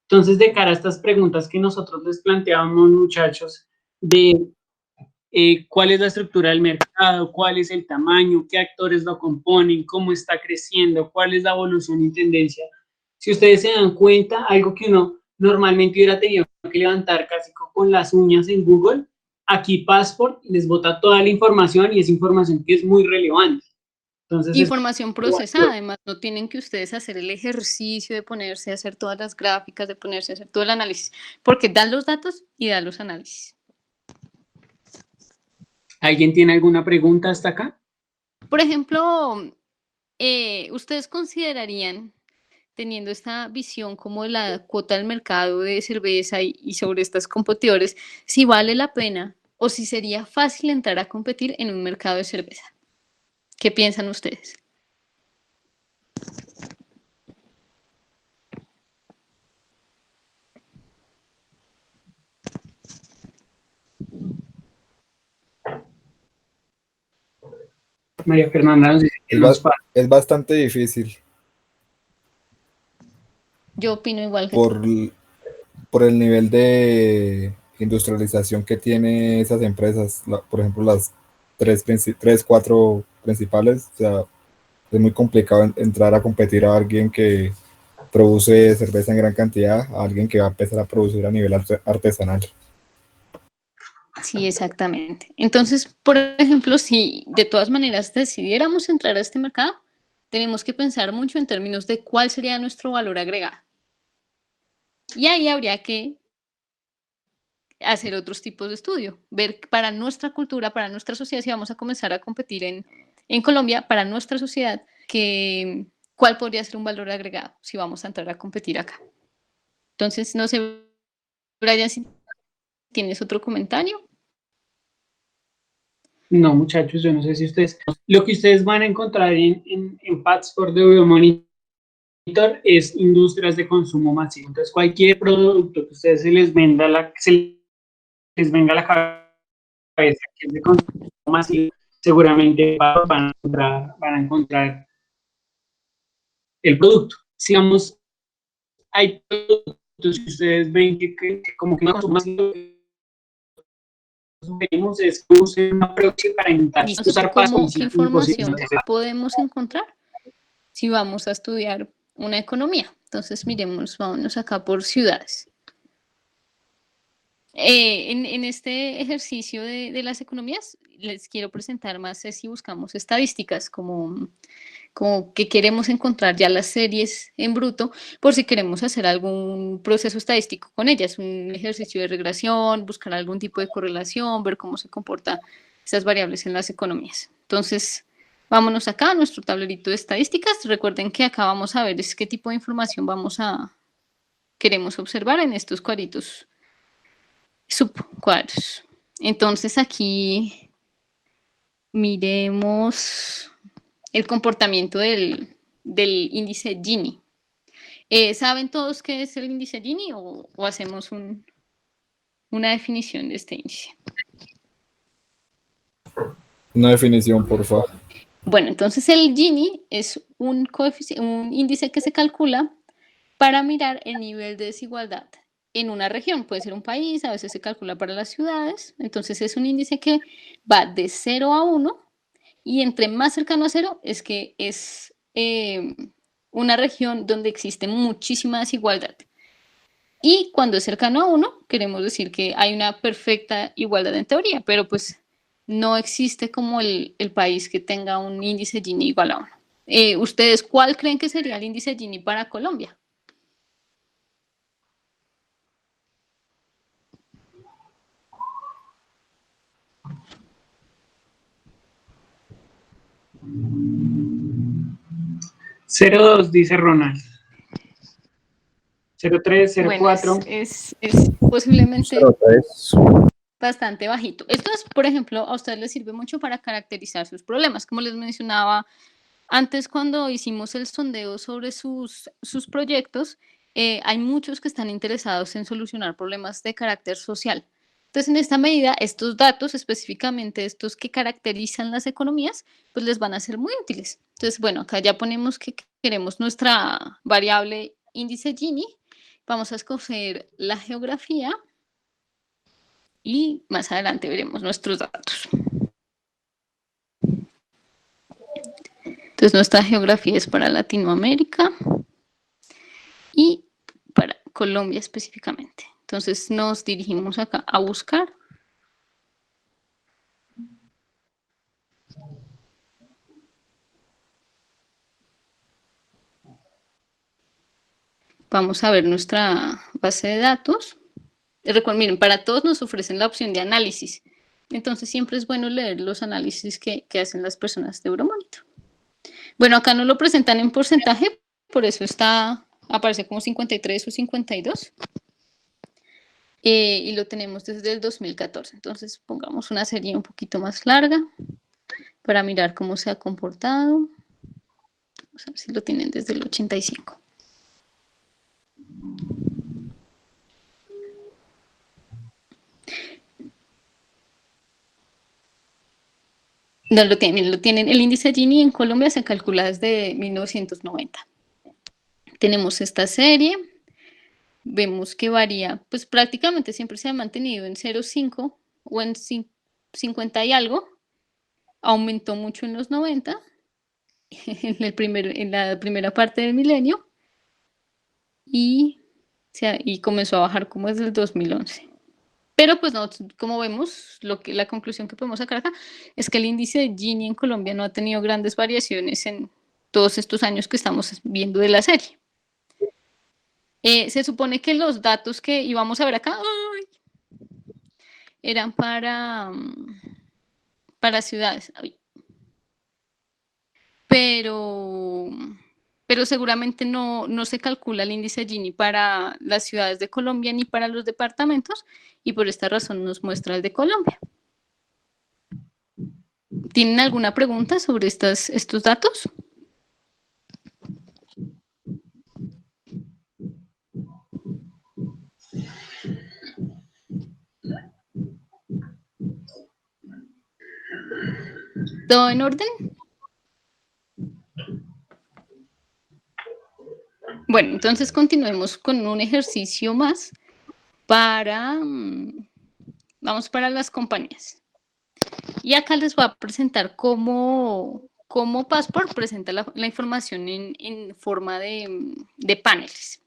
Entonces, de cara a estas preguntas que nosotros les planteábamos, muchachos, de cuál es la estructura del mercado, cuál es el tamaño, qué actores lo componen, cómo está creciendo, cuál es la evolución y tendencia. Si ustedes se dan cuenta, algo que uno normalmente hubiera tenido que levantar casi con las uñas en Google, aquí Passport les bota toda la información, y es información que es muy relevante. Entonces, información procesada, además, no tienen que ustedes hacer el ejercicio de ponerse a hacer todas las gráficas, de ponerse a hacer todo el análisis, porque dan los datos y dan los análisis. ¿Alguien tiene alguna pregunta hasta acá? Por ejemplo, ¿ustedes considerarían, teniendo esta visión como de la cuota del mercado de cerveza y sobre estos competidores, si vale la pena o si sería fácil entrar a competir en un mercado de cerveza? ¿Qué piensan ustedes? María Fernanda, no sé si es bastante difícil Yo opino igual que por el nivel de industrialización que tiene esas empresas, por ejemplo, las tres, cuatro principales. O sea, es muy complicado entrar a competir a alguien que produce cerveza en gran cantidad, a alguien que va a empezar a producir a nivel artesanal. Sí, exactamente. Entonces, por ejemplo, si de todas maneras decidiéramos entrar a este mercado, tenemos que pensar mucho en términos de cuál sería nuestro valor agregado. Y ahí habría que hacer otros tipos de estudio, ver para nuestra cultura, para nuestra sociedad, si vamos a comenzar a competir en Colombia, para nuestra sociedad, cuál podría ser un valor agregado si vamos a entrar a competir acá. Entonces, no sé, Brian, si tienes otro comentario. No, muchachos, yo no sé si ustedes... Lo que ustedes van a encontrar en Passport de Euromonitor es industrias de consumo masivo. Entonces, cualquier producto que ustedes se les venga a la cabeza que es de consumo masivo, seguramente van a encontrar el producto. Si vamos hay productos que ustedes ven que como que no consuman, lo que sugerimos es que usen una proxy para intentar Listo. usar pasos ¿Qué información imposibles. podemos encontrar si vamos a estudiar una economía? Entonces, miremos, vámonos acá por ciudades. En este ejercicio de las economías, les quiero presentar más si buscamos estadísticas, como que queremos encontrar ya las series en bruto, por si queremos hacer algún proceso estadístico con ellas, un ejercicio de regresión, buscar algún tipo de correlación, ver cómo se comportan esas variables en las economías. Entonces, vámonos acá a nuestro tablerito de estadísticas. Recuerden que acá vamos a ver es qué tipo de información queremos observar en estos cuadritos subcuadros. Entonces aquí miremos el comportamiento del índice Gini. ¿Saben todos qué es el índice Gini o hacemos una definición de este índice? Una definición, por favor. Bueno, entonces el Gini es un índice que se calcula para mirar el nivel de desigualdad en una región. Puede ser un país, a veces se calcula para las ciudades. Entonces es un índice que va de 0 a 1 y entre más cercano a 0 es que es una región donde existe muchísima desigualdad. Y cuando es cercano a 1, queremos decir que hay una perfecta igualdad en teoría, pero pues no existe como el país que tenga un índice Gini igual a 1. ¿Ustedes cuál creen que sería el índice Gini para Colombia? Cero dos dice Ronald. 03, 04. Bueno, es posiblemente 03. bastante bajito. Esto es, por ejemplo, a ustedes les sirve mucho para caracterizar sus problemas. Como les mencionaba antes, cuando hicimos el sondeo sobre sus proyectos, hay muchos que están interesados en solucionar problemas de carácter social. Entonces, en esta medida, estos datos, específicamente estos que caracterizan las economías, pues les van a ser muy útiles. Entonces, bueno, acá ya ponemos que queremos nuestra variable índice Gini. Vamos a escoger la geografía y más adelante veremos nuestros datos. Entonces, nuestra geografía es para Latinoamérica y para Colombia específicamente. Entonces, nos dirigimos acá a buscar. Vamos a ver nuestra base de datos. Recuerden, miren, para todos nos ofrecen la opción de análisis. Entonces, siempre es bueno leer los análisis que hacen las personas de Euromonitor. Bueno, acá no lo presentan en porcentaje, por eso aparece como 53 o 52. Y lo tenemos desde el 2014. Entonces, pongamos una serie un poquito más larga para mirar cómo se ha comportado. Vamos a ver si lo tienen desde el 85. No lo tienen. El índice Gini en Colombia se calcula desde 1990. Tenemos esta serie, vemos que varía, pues prácticamente siempre se ha mantenido en 0,5 o en 50 y algo. Aumentó mucho en los 90, en la primera parte del milenio, y comenzó a bajar como desde el 2011. Pero pues no, como vemos, la conclusión que podemos sacar acá es que el índice de Gini en Colombia no ha tenido grandes variaciones en todos estos años que estamos viendo de la serie. Se supone que los datos que íbamos a ver acá eran para ciudades. Pero seguramente no se calcula el índice Gini para las ciudades de Colombia ni para los departamentos, y por esta razón nos muestra el de Colombia. ¿Tienen alguna pregunta sobre estos datos? ¿Todo en orden? Bueno, entonces continuemos con un ejercicio más para, vamos para las compañías. Y acá les voy a presentar cómo Passport presenta la información en forma de paneles.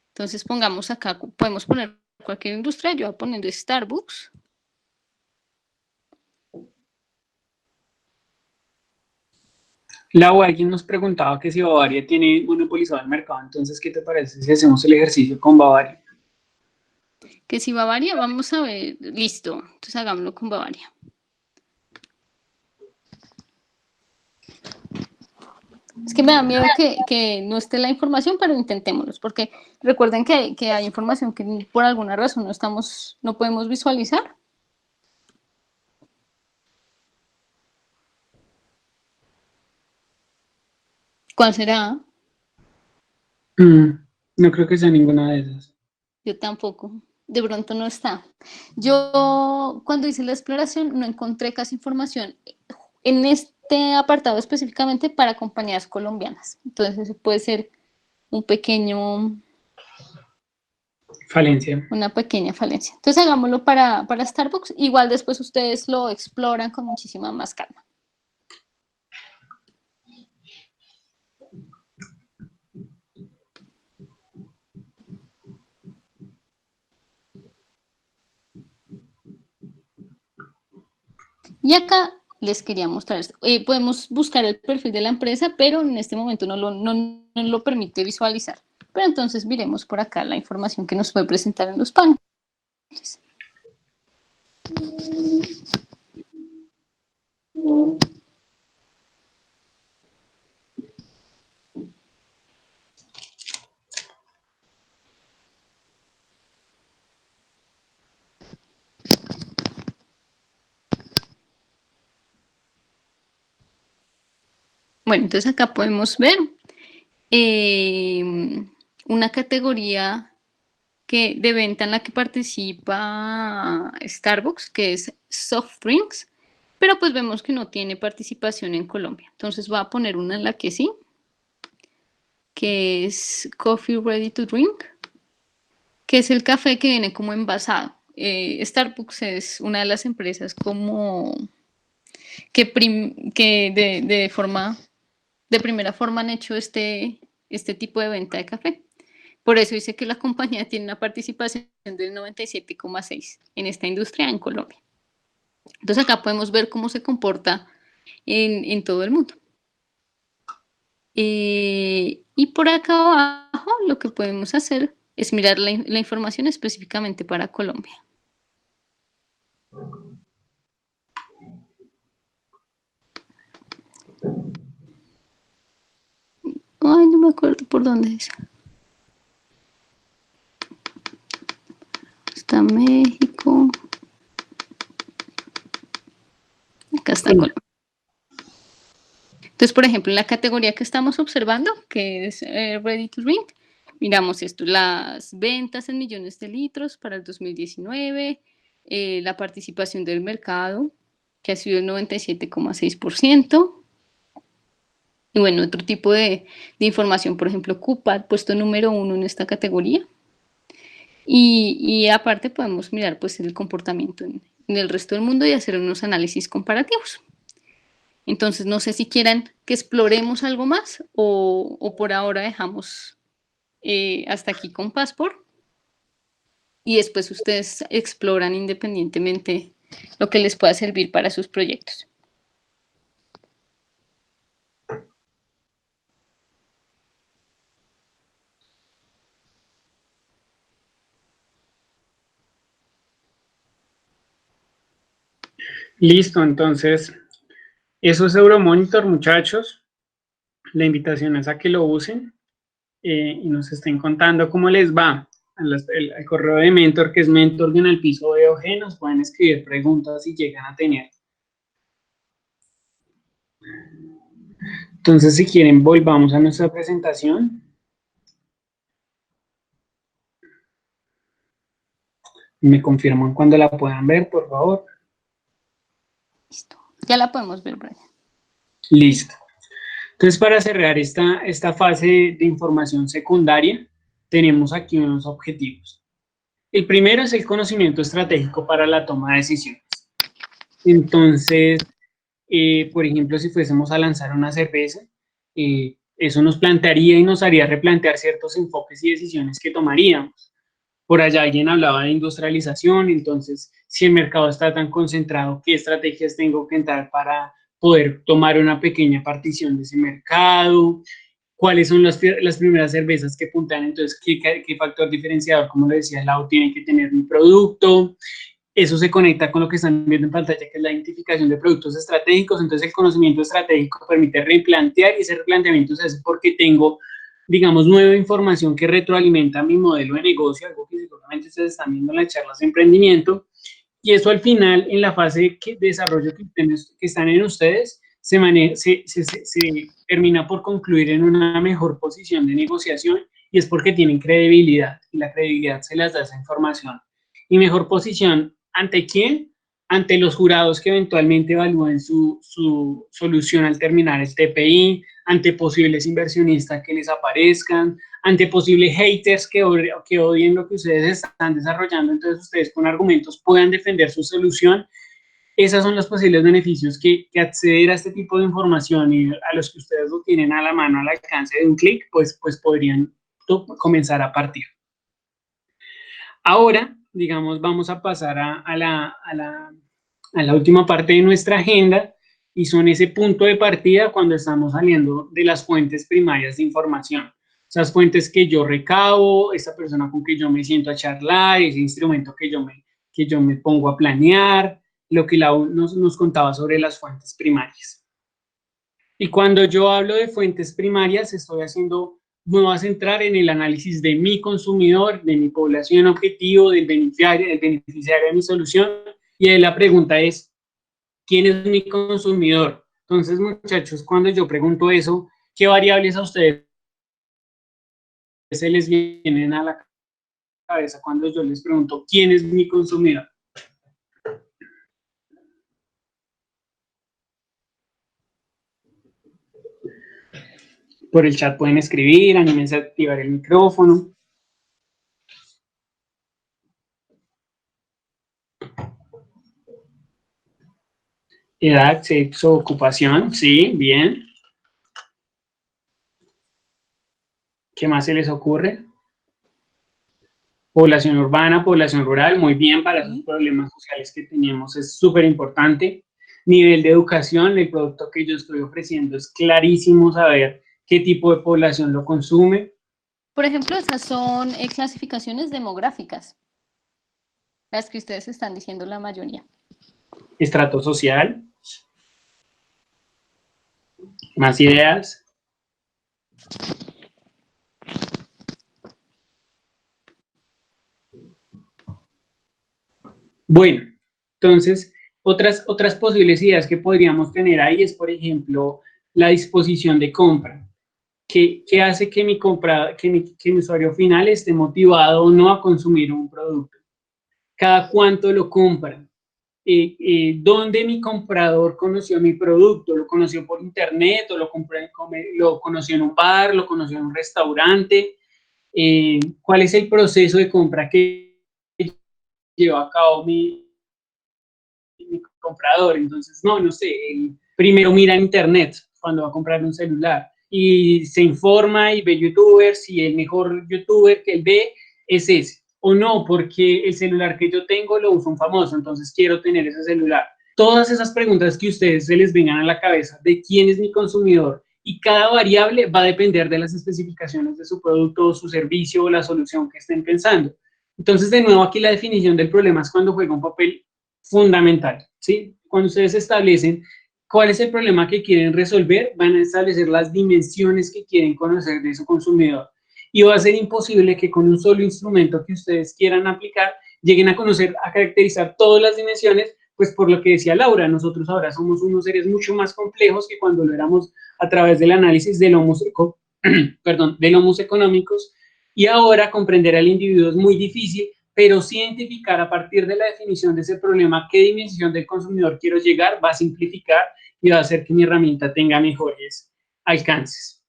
Entonces pongamos acá, podemos poner cualquier industria, yo voy a poner Starbucks. Lau, alguien nos preguntaba que si Bavaria tiene monopolizado el mercado, entonces, ¿qué te parece si hacemos el ejercicio con Bavaria? Que si Bavaria, vamos a ver, listo, entonces hagámoslo con Bavaria. Es que me da miedo que no esté la información, pero intentémoslo, porque recuerden que hay información que por alguna razón no podemos visualizar. ¿Cuál será? No creo que sea ninguna de esas. Yo tampoco. De pronto no está. Yo cuando hice la exploración no encontré casi información en este apartado específicamente para compañías colombianas. Entonces eso puede ser un pequeño, Falencia. una pequeña falencia. Entonces hagámoslo para Starbucks. Igual después ustedes lo exploran con muchísima más calma. Y acá les quería mostrar, podemos buscar el perfil de la empresa, pero en este momento no lo permite visualizar. Pero entonces miremos por acá la información que nos puede presentar en los paneles. Bueno, entonces acá podemos ver una categoría de venta en la que participa Starbucks, que es soft drinks, pero pues vemos que no tiene participación en Colombia. Entonces voy a poner una en la que sí, que es Coffee Ready to Drink, que es el café que viene como envasado. Starbucks es una de las empresas como que de primera forma han hecho este tipo de venta de café. Por eso dice que la compañía tiene una participación del 97,6% en esta industria en Colombia. Entonces acá podemos ver cómo se comporta en todo el mundo. Y por acá abajo lo que podemos hacer es mirar la información específicamente para Colombia. Ay, no me acuerdo por dónde es. Está México. Acá está Colombia. Entonces, por ejemplo, en la categoría que estamos observando, que es Ready to Drink, miramos esto, las ventas en millones de litros para el 2019, la participación del mercado, que ha sido el 97,6%. Y bueno, otro tipo de información, por ejemplo, Coupad, puesto número 1 en esta categoría. Y aparte podemos mirar pues el comportamiento en el resto del mundo y hacer unos análisis comparativos. Entonces, no sé si quieran que exploremos algo más o por ahora dejamos hasta aquí con Passport y después ustedes exploran independientemente lo que les pueda servir para sus proyectos. Listo, entonces, eso es Euromonitor, muchachos. La invitación es a que lo usen y nos estén contando cómo les va. Al correo de Mentor, que es mentor@piso.org, nos pueden escribir preguntas si llegan a tener. Entonces, si quieren, volvamos a nuestra presentación. Me confirman cuando la puedan ver, por favor. Listo. Ya la podemos ver, Brian. Listo. Entonces, para cerrar esta fase de información secundaria, tenemos aquí unos objetivos. El primero es el conocimiento estratégico para la toma de decisiones. Entonces, por ejemplo, si fuésemos a lanzar una cerveza, eso nos plantearía y nos haría replantear ciertos enfoques y decisiones que tomaríamos. Por allá alguien hablaba de industrialización, entonces, si el mercado está tan concentrado, ¿qué estrategias tengo que entrar para poder tomar una pequeña partición de ese mercado? ¿Cuáles son las primeras cervezas que puntan? Entonces, ¿qué factor diferenciador, como lo decía Lau, tiene que tener mi producto? Eso se conecta con lo que están viendo en pantalla, que es la identificación de productos estratégicos. Entonces, el conocimiento estratégico permite replantear, y ese replanteamiento se hace porque tengo, digamos, nueva información que retroalimenta mi modelo de negocio, algo que seguramente ustedes están viendo en las charlas de emprendimiento, y eso al final, en la fase de desarrollo que están en ustedes, se termina por concluir en una mejor posición de negociación, y es porque tienen credibilidad, y la credibilidad se las da esa información. Y mejor posición, ¿ante quién? Ante los jurados que eventualmente evalúen su solución al terminar el TPI, ante posibles inversionistas que les aparezcan, ante posibles haters que odien lo que ustedes están desarrollando. Entonces ustedes con argumentos puedan defender su solución. Esos son los posibles beneficios que acceder a este tipo de información, y a los que ustedes lo tienen a la mano, al alcance de un clic, pues podrían comenzar a partir. Ahora, digamos, vamos a pasar a la última parte de nuestra agenda, y son ese punto de partida cuando estamos saliendo de las fuentes primarias de información. Esas fuentes que yo recabo, esa persona con que yo me siento a charlar, ese instrumento que yo me pongo a planear, lo que Lau nos contaba sobre las fuentes primarias. Y cuando yo hablo de fuentes primarias, me voy a centrar en el análisis de mi consumidor, de mi población objetivo, del beneficiario de mi solución. Y la pregunta es, ¿quién es mi consumidor? Entonces, muchachos, cuando yo pregunto eso, ¿qué variables a ustedes se les vienen a la cabeza cuando yo les pregunto quién es mi consumidor? Por el chat pueden escribir, anímense a activar el micrófono. Edad, sexo, ocupación, sí, bien. ¿Qué más se les ocurre? Población urbana, población rural, muy bien, para esos problemas sociales que tenemos es súper importante. Nivel de educación, el producto que yo estoy ofreciendo es clarísimo saber qué tipo de población lo consume. Por ejemplo, esas son clasificaciones demográficas, las que ustedes están diciendo la mayoría. Estrato social. Más ideas. Bueno, entonces, otras posibles ideas que podríamos tener ahí es, por ejemplo, la disposición de compra. ¿Qué hace que mi usuario final esté motivado o no a consumir un producto? ¿Cada cuánto lo compra? ¿Dónde mi comprador conoció mi producto? ¿Lo conoció por internet o lo conoció en un bar, lo conoció en un restaurante? ¿Cuál es el proceso de compra que lleva a cabo mi comprador? Entonces, no sé, primero mira en internet cuando va a comprar un celular y se informa y ve youtubers, y el mejor youtuber que él ve es ese, o no, porque el celular que yo tengo lo usa un famoso, entonces quiero tener ese celular. Todas esas preguntas que a ustedes se les vengan a la cabeza de quién es mi consumidor, y cada variable va a depender de las especificaciones de su producto o su servicio o la solución que estén pensando. Entonces, de nuevo, aquí la definición del problema es cuando juega un papel fundamental, ¿sí? Cuando ustedes establecen cuál es el problema que quieren resolver, van a establecer las dimensiones que quieren conocer de su consumidor. Y va a ser imposible que con un solo instrumento que ustedes quieran aplicar, lleguen a conocer, a caracterizar todas las dimensiones, pues por lo que decía Laura, nosotros ahora somos unos seres mucho más complejos que cuando lo éramos a través del análisis de lomos económicos, y ahora comprender al individuo es muy difícil, pero sí identificar a partir de la definición de ese problema qué dimensión del consumidor quiero llegar, va a simplificar y va a hacer que mi herramienta tenga mejores alcances.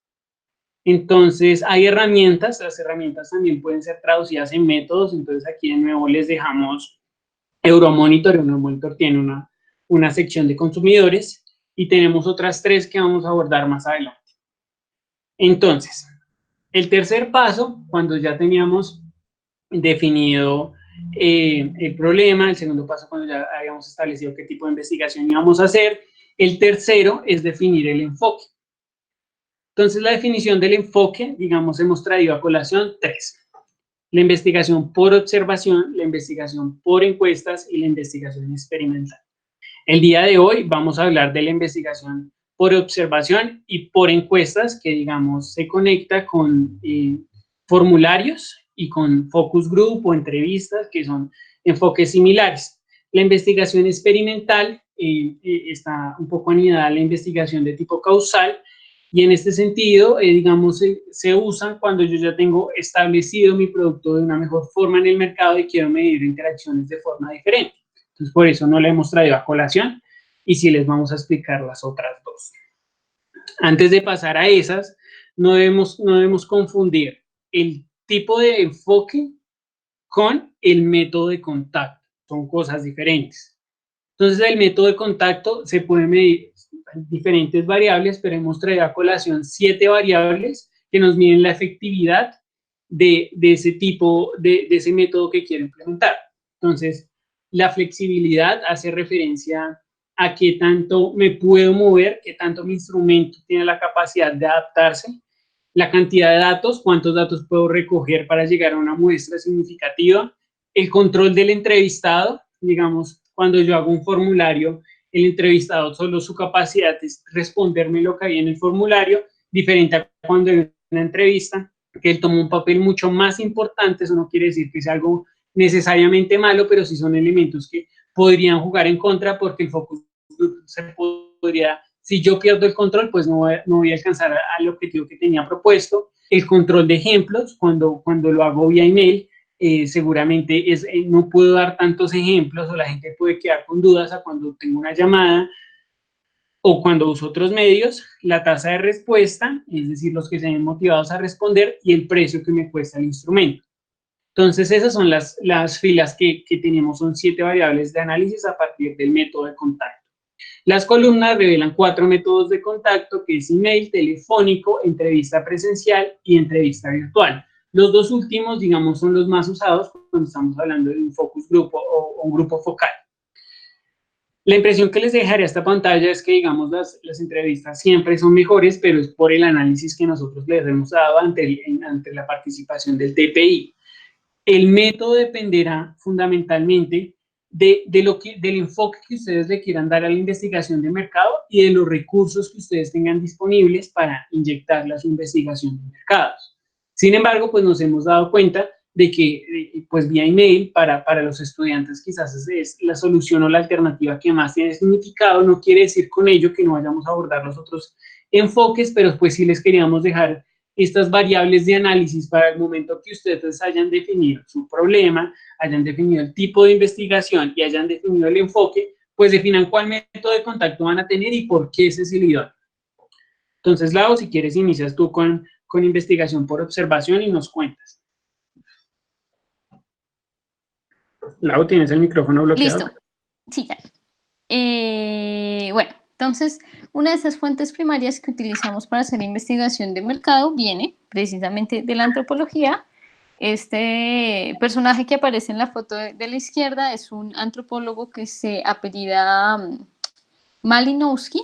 Entonces, hay herramientas, las herramientas también pueden ser traducidas en métodos, entonces aquí de nuevo les dejamos Euromonitor. Euromonitor tiene una sección de consumidores y tenemos otras 3 que vamos a abordar más adelante. Entonces, el tercer paso, cuando ya teníamos definido el problema, el segundo paso cuando ya habíamos establecido qué tipo de investigación íbamos a hacer, el tercero es definir el enfoque. Entonces, la definición del enfoque, digamos, hemos traído a colación 3. La investigación por observación, la investigación por encuestas y la investigación experimental. El día de hoy vamos a hablar de la investigación por observación y por encuestas, que digamos se conecta con formularios y con focus group o entrevistas, que son enfoques similares. La investigación experimental está un poco anidada a la investigación de tipo causal, y en este sentido, digamos, se usan cuando yo ya tengo establecido mi producto de una mejor forma en el mercado y quiero medir interacciones de forma diferente. Entonces, por eso no la hemos traído a colación y sí les vamos a explicar las otras 2. Antes de pasar a esas, no debemos confundir el tipo de enfoque con el método de contacto. Son cosas diferentes. Entonces, el método de contacto se puede medir diferentes variables, pero hemos traído a colación 7 variables que nos miden la efectividad de ese tipo, de ese método que quiero implementar. Entonces, la flexibilidad hace referencia a qué tanto me puedo mover, qué tanto mi instrumento tiene la capacidad de adaptarse. La cantidad de datos, cuántos datos puedo recoger para llegar a una muestra significativa. El control del entrevistado, digamos, cuando yo hago un formulario, el entrevistado solo su capacidad es responderme lo que hay en el formulario, diferente a cuando hay una entrevista, que él toma un papel mucho más importante. Eso no quiere decir que sea algo necesariamente malo, pero sí son elementos que podrían jugar en contra, porque el focus group se podría, si yo pierdo el control, pues no voy a alcanzar al objetivo que tenía propuesto. El control de ejemplos, cuando lo hago vía email, seguramente no puedo dar tantos ejemplos, o la gente puede quedar con dudas a cuando tengo una llamada o cuando uso otros medios. La tasa de respuesta, es decir, los que se ven motivados a responder, y el precio que me cuesta el instrumento. Entonces, esas son las filas que tenemos, son 7 variables de análisis a partir del método de contacto. Las columnas revelan 4 métodos de contacto, que es email, telefónico, entrevista presencial y entrevista virtual. Los 2 últimos, digamos, son los más usados cuando estamos hablando de un focus group o un grupo focal. La impresión que les dejaré a esta pantalla es que, digamos, las entrevistas siempre son mejores, pero es por el análisis que nosotros les hemos dado ante la participación del TPI. El método dependerá fundamentalmente del enfoque que ustedes le quieran dar a la investigación de mercado y de los recursos que ustedes tengan disponibles para inyectarla a su investigación de mercados. Sin embargo, pues nos hemos dado cuenta de que pues vía email para los estudiantes quizás es la solución o la alternativa que más tiene significado. No quiere decir con ello que no vayamos a abordar los otros enfoques, pero pues sí les queríamos dejar estas variables de análisis para el momento que ustedes hayan definido su problema, hayan definido el tipo de investigación y hayan definido el enfoque, pues definan cuál método de contacto van a tener y por qué ese es el idóneo. Entonces, Lau, si quieres, inicias tú con investigación por observación y nos cuentas. Lau, ¿tienes el micrófono bloqueado? Listo. Sí, ya. Bueno, entonces, una de esas fuentes primarias que utilizamos para hacer investigación de mercado viene precisamente de la antropología. Este personaje que aparece en la foto de la izquierda es un antropólogo que se apellida Malinowski,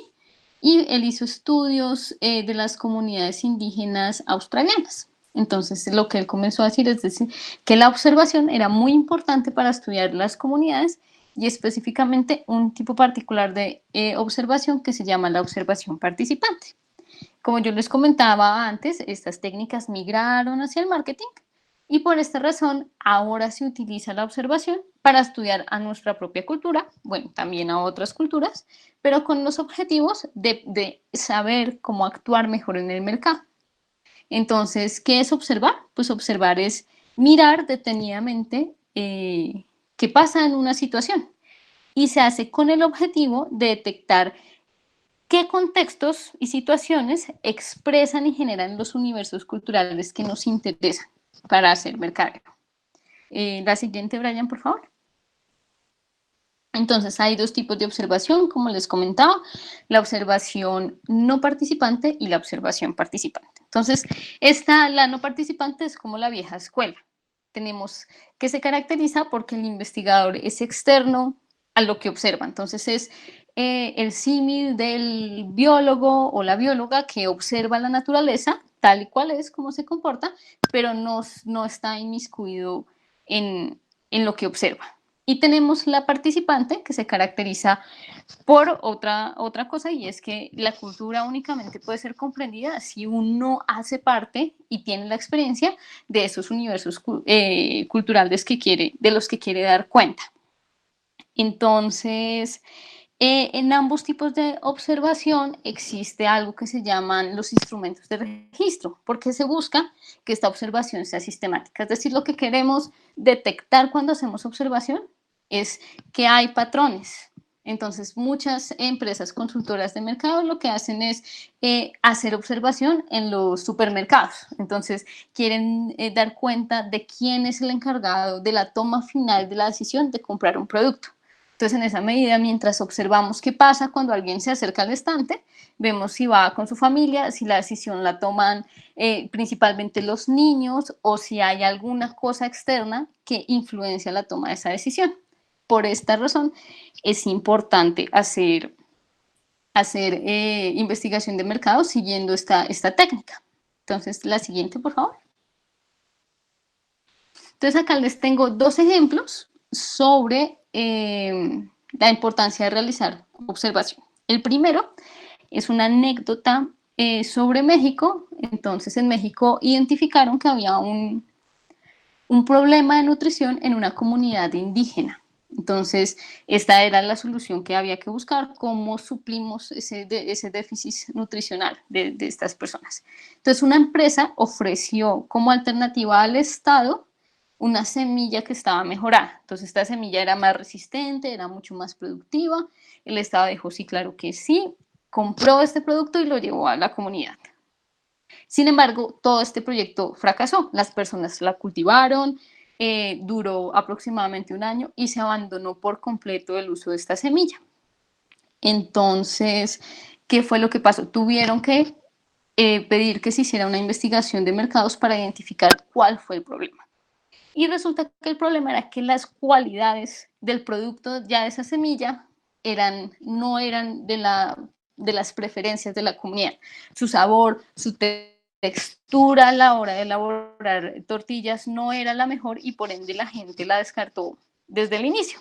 y él hizo estudios de las comunidades indígenas australianas. Entonces, lo que él comenzó a decir es decir, que la observación era muy importante para estudiar las comunidades, y específicamente un tipo particular de observación que se llama la observación participante. Como yo les comentaba antes, estas técnicas migraron hacia el marketing, y por esta razón ahora se utiliza la observación para estudiar a nuestra propia cultura, bueno, también a otras culturas, pero con los objetivos de saber cómo actuar mejor en el mercado. Entonces, ¿qué es observar? Pues observar es mirar detenidamente qué pasa en una situación, y se hace con el objetivo de detectar ¿Qué contextos y situaciones expresan y generan los universos culturales que nos interesan para hacer mercadeo? La siguiente, Brian, por favor. Entonces, hay dos tipos de observación, como les comentaba, la observación no participante y la observación participante. Entonces, la no participante es como la vieja escuela. Tenemos que se caracteriza porque el investigador es externo a lo que observa. Entonces, es el símil del biólogo o la bióloga que observa la naturaleza tal y cual es, cómo se comporta, pero no está inmiscuido en lo que observa. Y tenemos la participante, que se caracteriza por otra cosa, y es que la cultura únicamente puede ser comprendida si uno hace parte y tiene la experiencia de esos universos culturales de los que quiere dar cuenta. Entonces, en ambos tipos de observación existe algo que se llaman los instrumentos de registro, porque se busca que esta observación sea sistemática. Es decir, lo que queremos detectar cuando hacemos observación es que hay patrones. Entonces, muchas empresas consultoras de mercado lo que hacen es hacer observación en los supermercados. Entonces, quieren dar cuenta de quién es el encargado de la toma final de la decisión de comprar un producto. Entonces, en esa medida, mientras observamos qué pasa cuando alguien se acerca al estante, vemos si va con su familia, si la decisión la toman principalmente los niños o si hay alguna cosa externa que influencia la toma de esa decisión. Por esta razón, es importante hacer investigación de mercado siguiendo esta técnica. Entonces, la siguiente, por favor. Entonces, acá les tengo dos ejemplos sobre la importancia de realizar observación. El primero es una anécdota sobre México. Entonces, en México identificaron que había un problema de nutrición en una comunidad indígena. Entonces, esta era la solución que había que buscar, cómo suplimos ese déficit nutricional de estas personas. Entonces, una empresa ofreció como alternativa al Estado una semilla que estaba mejorada. Entonces, esta semilla era más resistente, era mucho más productiva. El Estado dijo, sí, claro que sí, compró este producto y lo llevó a la comunidad. Sin embargo, todo este proyecto fracasó. Las personas la cultivaron, duró aproximadamente un año y se abandonó por completo el uso de esta semilla. Entonces, ¿qué fue lo que pasó? Tuvieron que pedir que se hiciera una investigación de mercados para identificar cuál fue el problema. Y resulta que el problema era que las cualidades del producto ya de esa semilla no eran de las preferencias de la comunidad. Su sabor, su textura a la hora de elaborar tortillas no era la mejor y por ende la gente la descartó desde el inicio.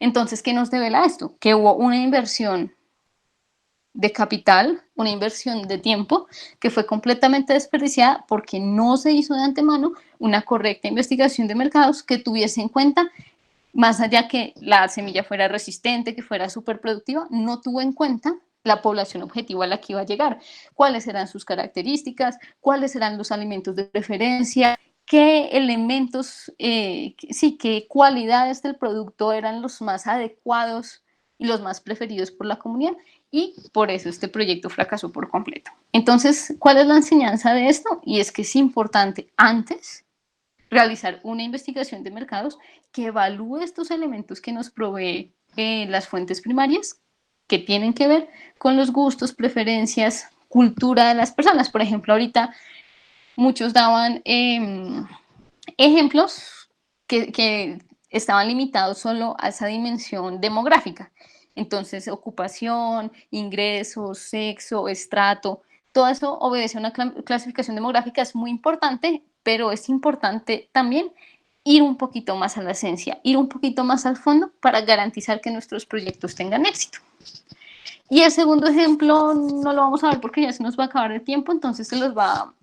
Entonces, ¿qué nos devela esto? Que hubo una inversión de capital, una inversión de tiempo que fue completamente desperdiciada porque no se hizo de antemano una correcta investigación de mercados que tuviese en cuenta, más allá que la semilla fuera resistente, que fuera súper productiva, no tuvo en cuenta la población objetivo a la que iba a llegar, cuáles eran sus características, cuáles eran los alimentos de preferencia, qué elementos, qué cualidades del producto eran los más adecuados y los más preferidos por la comunidad, y por eso este proyecto fracasó por completo. Entonces, ¿cuál es la enseñanza de esto? Y es que es importante antes realizar una investigación de mercados que evalúe estos elementos que nos provee las fuentes primarias, que tienen que ver con los gustos, preferencias, cultura de las personas. Por ejemplo, ahorita muchos daban ejemplos que estaban limitados solo a esa dimensión demográfica. Entonces, ocupación, ingresos, sexo, estrato, todo eso obedece a una clasificación demográfica, es muy importante, pero es importante también ir un poquito más a la esencia, ir un poquito más al fondo para garantizar que nuestros proyectos tengan éxito. Y el segundo ejemplo no lo vamos a ver porque ya se nos va a acabar el tiempo, entonces se los va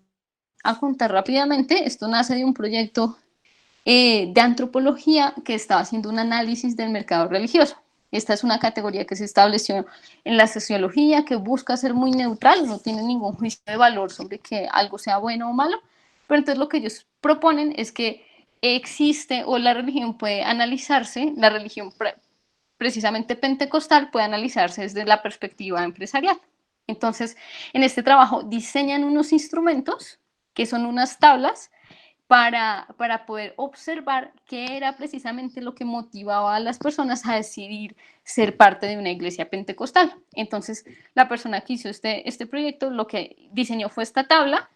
a contar rápidamente. Esto nace de un proyecto de antropología que estaba haciendo un análisis del mercado religioso. Esta es una categoría que se estableció en la sociología, que busca ser muy neutral, no tiene ningún juicio de valor sobre que algo sea bueno o malo, pero entonces lo que ellos proponen es que existe o la religión puede analizarse, la religión precisamente pentecostal puede analizarse desde la perspectiva empresarial. Entonces, en este trabajo diseñan unos instrumentos que son unas tablas para poder observar qué era precisamente lo que motivaba a las personas a decidir ser parte de una iglesia pentecostal. Entonces, la persona que hizo este proyecto lo que diseñó fue esta tabla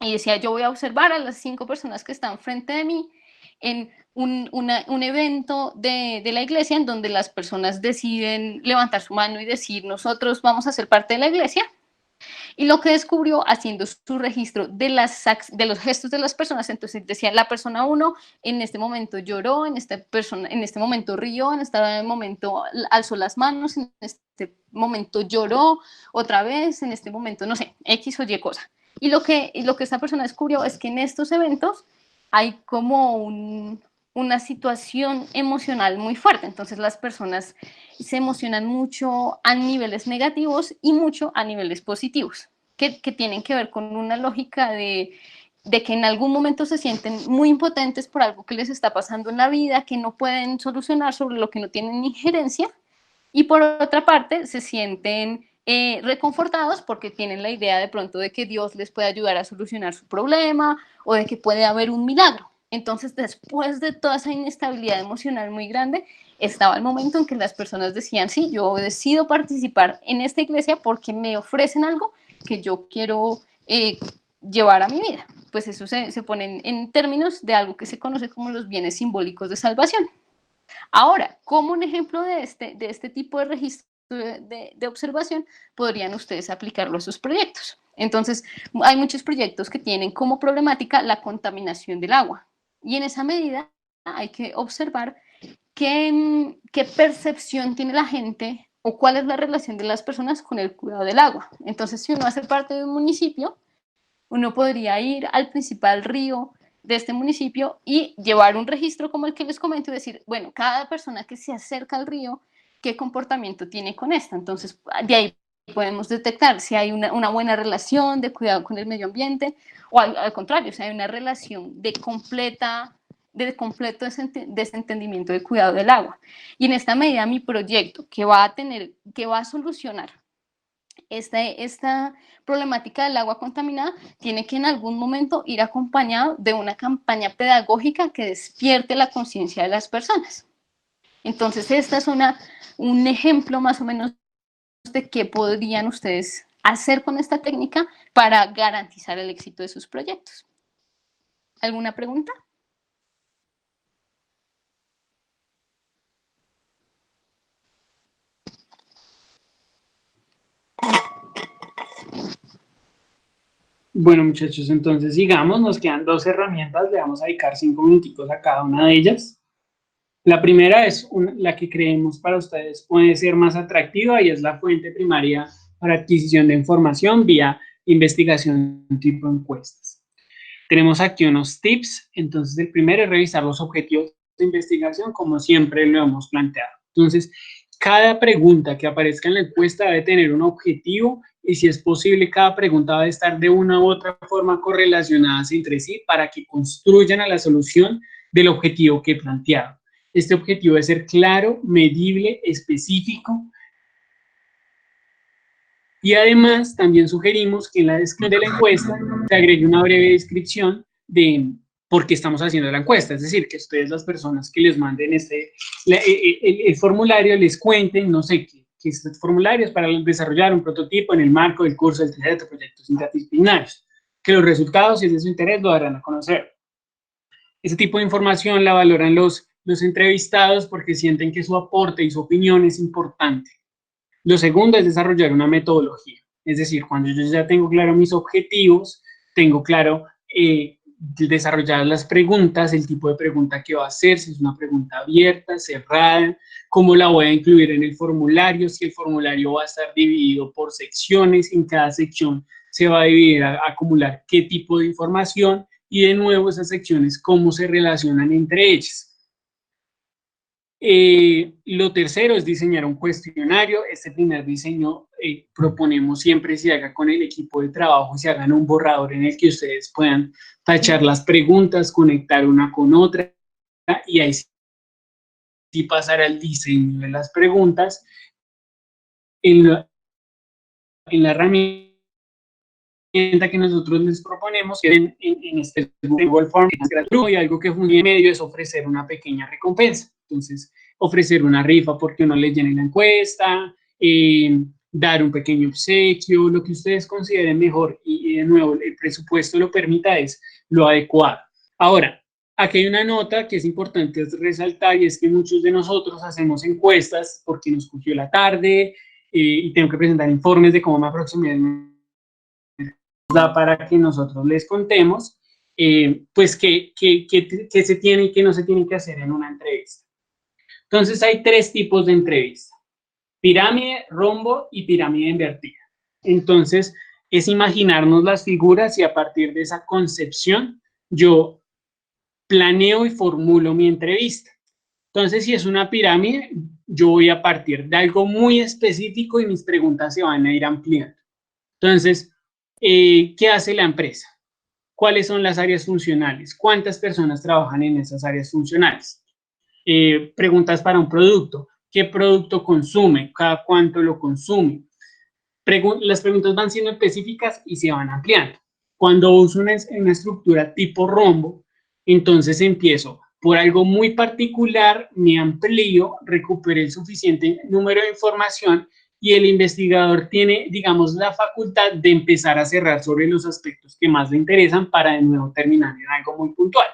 y decía, yo voy a observar a las 5 personas que están frente de mí en un evento de la iglesia en donde las personas deciden levantar su mano y decir, nosotros vamos a ser parte de la iglesia. Y lo que descubrió haciendo su registro de los gestos de las personas, entonces decía, la persona 1 en este momento lloró, en este momento rió, en este momento alzó las manos, en este momento lloró otra vez, en este momento, no sé, X o Y cosa. Y lo que esta persona descubrió es que en estos eventos hay como una situación emocional muy fuerte. Entonces las personas se emocionan mucho a niveles negativos y mucho a niveles positivos, que tienen que ver con una lógica de que en algún momento se sienten muy impotentes por algo que les está pasando en la vida, que no pueden solucionar, sobre lo que no tienen injerencia, y por otra parte se sienten reconfortados porque tienen la idea de pronto de que Dios les puede ayudar a solucionar su problema o de que puede haber un milagro. Entonces, después de toda esa inestabilidad emocional muy grande, estaba el momento en que las personas decían, sí, yo decido participar en esta iglesia porque me ofrecen algo que yo quiero llevar a mi vida. Pues eso se pone en términos de algo que se conoce como los bienes simbólicos de salvación. Ahora, como un ejemplo de este tipo de registro de observación, podrían ustedes aplicarlo a sus proyectos. Entonces, hay muchos proyectos que tienen como problemática la contaminación del agua. Y en esa medida hay que observar qué percepción tiene la gente o cuál es la relación de las personas con el cuidado del agua. Entonces, si uno hace parte de un municipio, uno podría ir al principal río de este municipio y llevar un registro como el que les comento y decir, bueno, cada persona que se acerca al río, ¿qué comportamiento tiene con esta? Entonces, de ahí podemos detectar si hay una buena relación de cuidado con el medio ambiente o al contrario, si hay una relación de completo desentendimiento del cuidado del agua. Y en esta medida mi proyecto que va a solucionar esta problemática del agua contaminada tiene que en algún momento ir acompañado de una campaña pedagógica que despierte la conciencia de las personas. Entonces, esta es un ejemplo más o menos de qué podrían ustedes hacer con esta técnica para garantizar el éxito de sus proyectos. ¿Alguna pregunta? Bueno, muchachos, entonces sigamos, nos quedan 2 herramientas, le vamos a dedicar 5 minuticos a cada una de ellas. La primera es la que creemos para ustedes puede ser más atractiva y es la fuente primaria para adquisición de información vía investigación tipo encuestas. Tenemos aquí unos tips, entonces el primero es revisar los objetivos de investigación como siempre lo hemos planteado. Entonces, cada pregunta que aparezca en la encuesta debe tener un objetivo y si es posible cada pregunta debe estar de una u otra forma correlacionadas entre sí para que construyan a la solución del objetivo que plantearon. Este objetivo debe ser claro, medible, específico y además también sugerimos que en la descripción de la encuesta se agregue una breve descripción de por qué estamos haciendo la encuesta, es decir, que ustedes las personas que les manden el formulario les cuenten, no sé, que este formulario es para desarrollar un prototipo en el marco del curso del tercer de proyectos interdisciplinarios, que los resultados, si es de su interés, lo darán a conocer. Ese tipo de información la valoran los entrevistados porque sienten que su aporte y su opinión es importante. Lo segundo es desarrollar una metodología, es decir, cuando yo ya tengo claro mis objetivos, tengo claro desarrollar las preguntas, el tipo de pregunta que va a hacer, si es una pregunta abierta, cerrada, cómo la voy a incluir en el formulario, si el formulario va a estar dividido por secciones, en cada sección se va a dividir a acumular qué tipo de información y de nuevo esas secciones cómo se relacionan entre ellas. Lo tercero es diseñar un cuestionario. Este primer diseño proponemos siempre se haga con el equipo de trabajo, se hagan un borrador en el que ustedes puedan tachar las preguntas, conectar una con otra y ahí sí pasar al diseño de las preguntas. En en la herramienta que nosotros les proponemos, que en este Google Form es gratuito, y algo que funciona en medio es ofrecer una pequeña recompensa. Entonces, ofrecer una rifa porque uno le llene la encuesta, dar un pequeño obsequio, lo que ustedes consideren mejor, y de nuevo el presupuesto lo permita, es lo adecuado. Ahora, aquí hay una nota que es importante resaltar, y es que muchos de nosotros hacemos encuestas porque nos cogió la tarde y tengo que presentar informes de cómo me aproximé da para que nosotros les contemos, pues, qué se tiene y qué no se tiene que hacer en una entrevista. Entonces, hay 3 tipos de entrevista: pirámide, rombo y pirámide invertida. Entonces, es imaginarnos las figuras y a partir de esa concepción, yo planeo y formulo mi entrevista. Entonces, si es una pirámide, yo voy a partir de algo muy específico y mis preguntas se van a ir ampliando. Entonces, ¿qué hace la empresa? ¿Cuáles son las áreas funcionales? ¿Cuántas personas trabajan en esas áreas funcionales? Preguntas para un producto. ¿Qué producto consume? ¿Cada cuánto lo consume? Las preguntas van siendo específicas y se van ampliando. Cuando uso una estructura tipo rombo, entonces empiezo por algo muy particular, me amplío, recuperé el suficiente número de información y el investigador tiene, digamos, la facultad de empezar a cerrar sobre los aspectos que más le interesan para de nuevo terminar en algo muy puntual.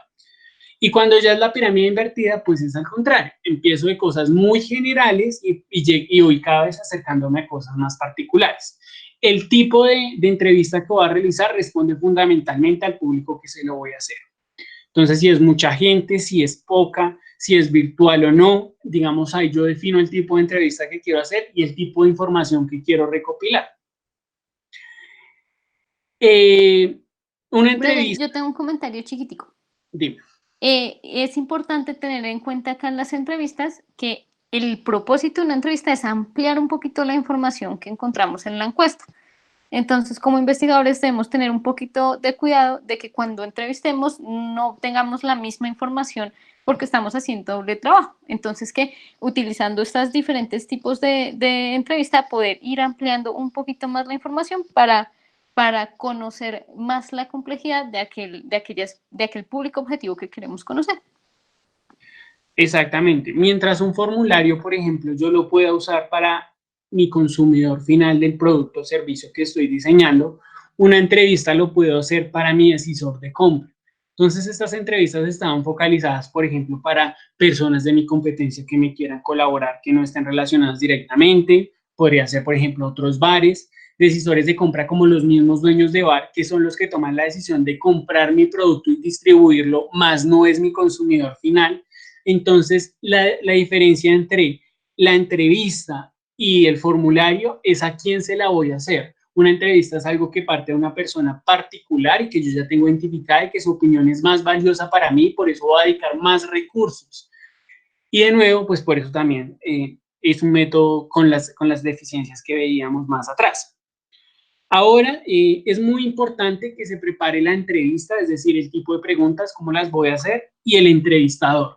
Y cuando ya es la pirámide invertida, pues es al contrario. Empiezo de cosas muy generales y voy cada vez acercándome a cosas más particulares. El tipo de entrevista que voy a realizar responde fundamentalmente al público que se lo voy a hacer. Entonces, si es mucha gente, si es poca, si es virtual o no, digamos, ahí yo defino el tipo de entrevista que quiero hacer y el tipo de información que quiero recopilar. Una entrevista... Yo tengo un comentario chiquitico. Dime. Es importante tener en cuenta acá en las entrevistas que el propósito de una entrevista es ampliar un poquito la información que encontramos en la encuesta. Entonces, como investigadores debemos tener un poquito de cuidado de que cuando entrevistemos no tengamos la misma información porque estamos haciendo doble trabajo. Entonces, que utilizando estos diferentes tipos de entrevista, poder ir ampliando un poquito más la información para conocer más la complejidad de aquel público objetivo que queremos conocer. Exactamente. Mientras un formulario, por ejemplo, yo lo pueda usar para mi consumidor final del producto o servicio que estoy diseñando, una entrevista lo puedo hacer para mi decisor de compra. Entonces, estas entrevistas estaban focalizadas, por ejemplo, para personas de mi competencia que me quieran colaborar, que no estén relacionadas directamente. Podría ser, por ejemplo, otros bares, decisores de compra como los mismos dueños de bar, que son los que toman la decisión de comprar mi producto y distribuirlo, más no es mi consumidor final. Entonces, la diferencia entre la entrevista y el formulario es a quién se la voy a hacer. Una entrevista es algo que parte de una persona particular y que yo ya tengo identificada y que su opinión es más valiosa para mí, por eso voy a dedicar más recursos. Y de nuevo, pues por eso también es un método con las deficiencias que veíamos más atrás. Ahora, es muy importante que se prepare la entrevista, es decir, el tipo de preguntas, cómo las voy a hacer, y el entrevistador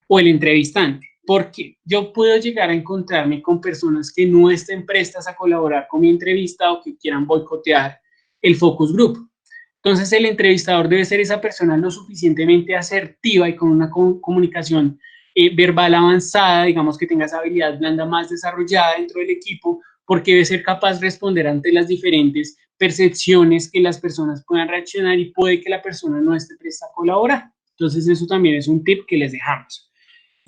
o el entrevistante, porque yo puedo llegar a encontrarme con personas que no estén prestas a colaborar con mi entrevista o que quieran boicotear el focus group. Entonces, el entrevistador debe ser esa persona lo suficientemente asertiva y con una comunicación verbal avanzada, digamos que tenga esa habilidad blanda más desarrollada dentro del equipo, porque debe ser capaz de responder ante las diferentes percepciones que las personas puedan reaccionar y puede que la persona no esté presta a colaborar. Entonces, eso también es un tip que les dejamos.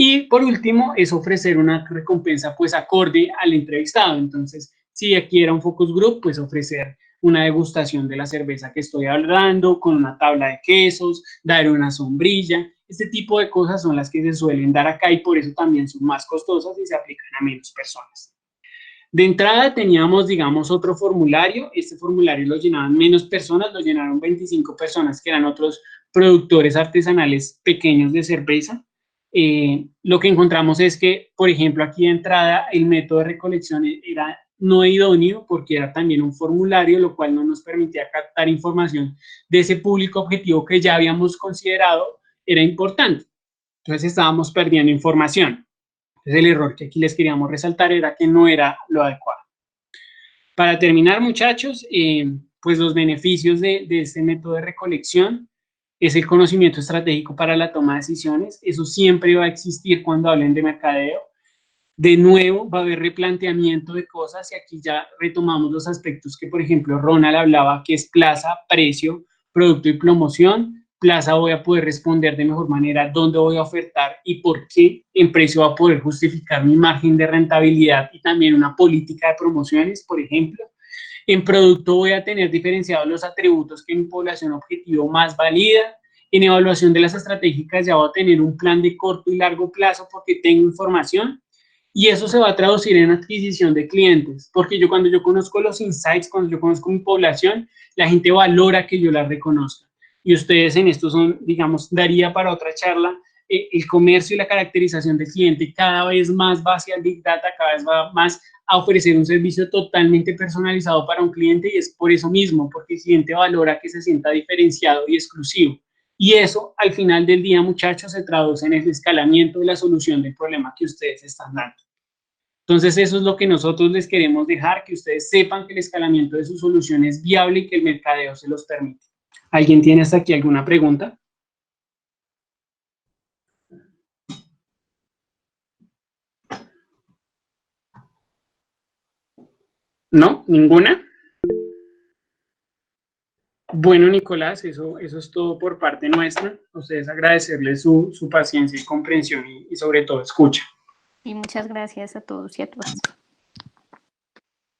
Y por último, es ofrecer una recompensa pues acorde al entrevistado. Entonces, si aquí era un focus group, pues ofrecer una degustación de la cerveza que estoy hablando, con una tabla de quesos, dar una sombrilla. Este tipo de cosas son las que se suelen dar acá y por eso también son más costosas y se aplican a menos personas. De entrada teníamos, digamos, otro formulario. Este formulario lo llenaban menos personas, lo llenaron 25 personas que eran otros productores artesanales pequeños de cerveza. Lo que encontramos es que, por ejemplo, aquí de entrada el método de recolección era no idóneo porque era también un formulario, lo cual no nos permitía captar información de ese público objetivo que ya habíamos considerado era importante. Entonces estábamos perdiendo información. Entonces el error que aquí les queríamos resaltar era que no era lo adecuado. Para terminar, muchachos, pues los beneficios de este método de recolección es el conocimiento estratégico para la toma de decisiones. Eso siempre va a existir cuando hablen de mercadeo. De nuevo, va a haber replanteamiento de cosas y aquí ya retomamos los aspectos que, por ejemplo, Ronald hablaba, que es plaza, precio, producto y promoción. Plaza, voy a poder responder de mejor manera dónde voy a ofertar y por qué. En precio va a poder justificar mi margen de rentabilidad y también una política de promociones, por ejemplo. En producto voy a tener diferenciados los atributos que mi población objetivo más valida. En evaluación de las estratégicas ya voy a tener un plan de corto y largo plazo porque tengo información. Y eso se va a traducir en adquisición de clientes, porque cuando yo conozco los insights, cuando yo conozco mi población, la gente valora que yo la reconozca. Y ustedes en esto son, digamos, daría para otra charla, el comercio y la caracterización del cliente cada vez más va hacia el Big Data, cada vez va más a ofrecer un servicio totalmente personalizado para un cliente y es por eso mismo, porque el cliente valora que se sienta diferenciado y exclusivo. Y eso, al final del día, muchachos, se traduce en el escalamiento de la solución del problema que ustedes están dando. Entonces, eso es lo que nosotros les queremos dejar, que ustedes sepan que el escalamiento de su solución es viable y que el mercadeo se los permite. ¿Alguien tiene hasta aquí alguna pregunta? ¿No? ¿Ninguna? Bueno, Nicolás, eso es todo por parte nuestra. A ustedes agradecerles su paciencia y comprensión y sobre todo escucha. Y muchas gracias a todos y a todas.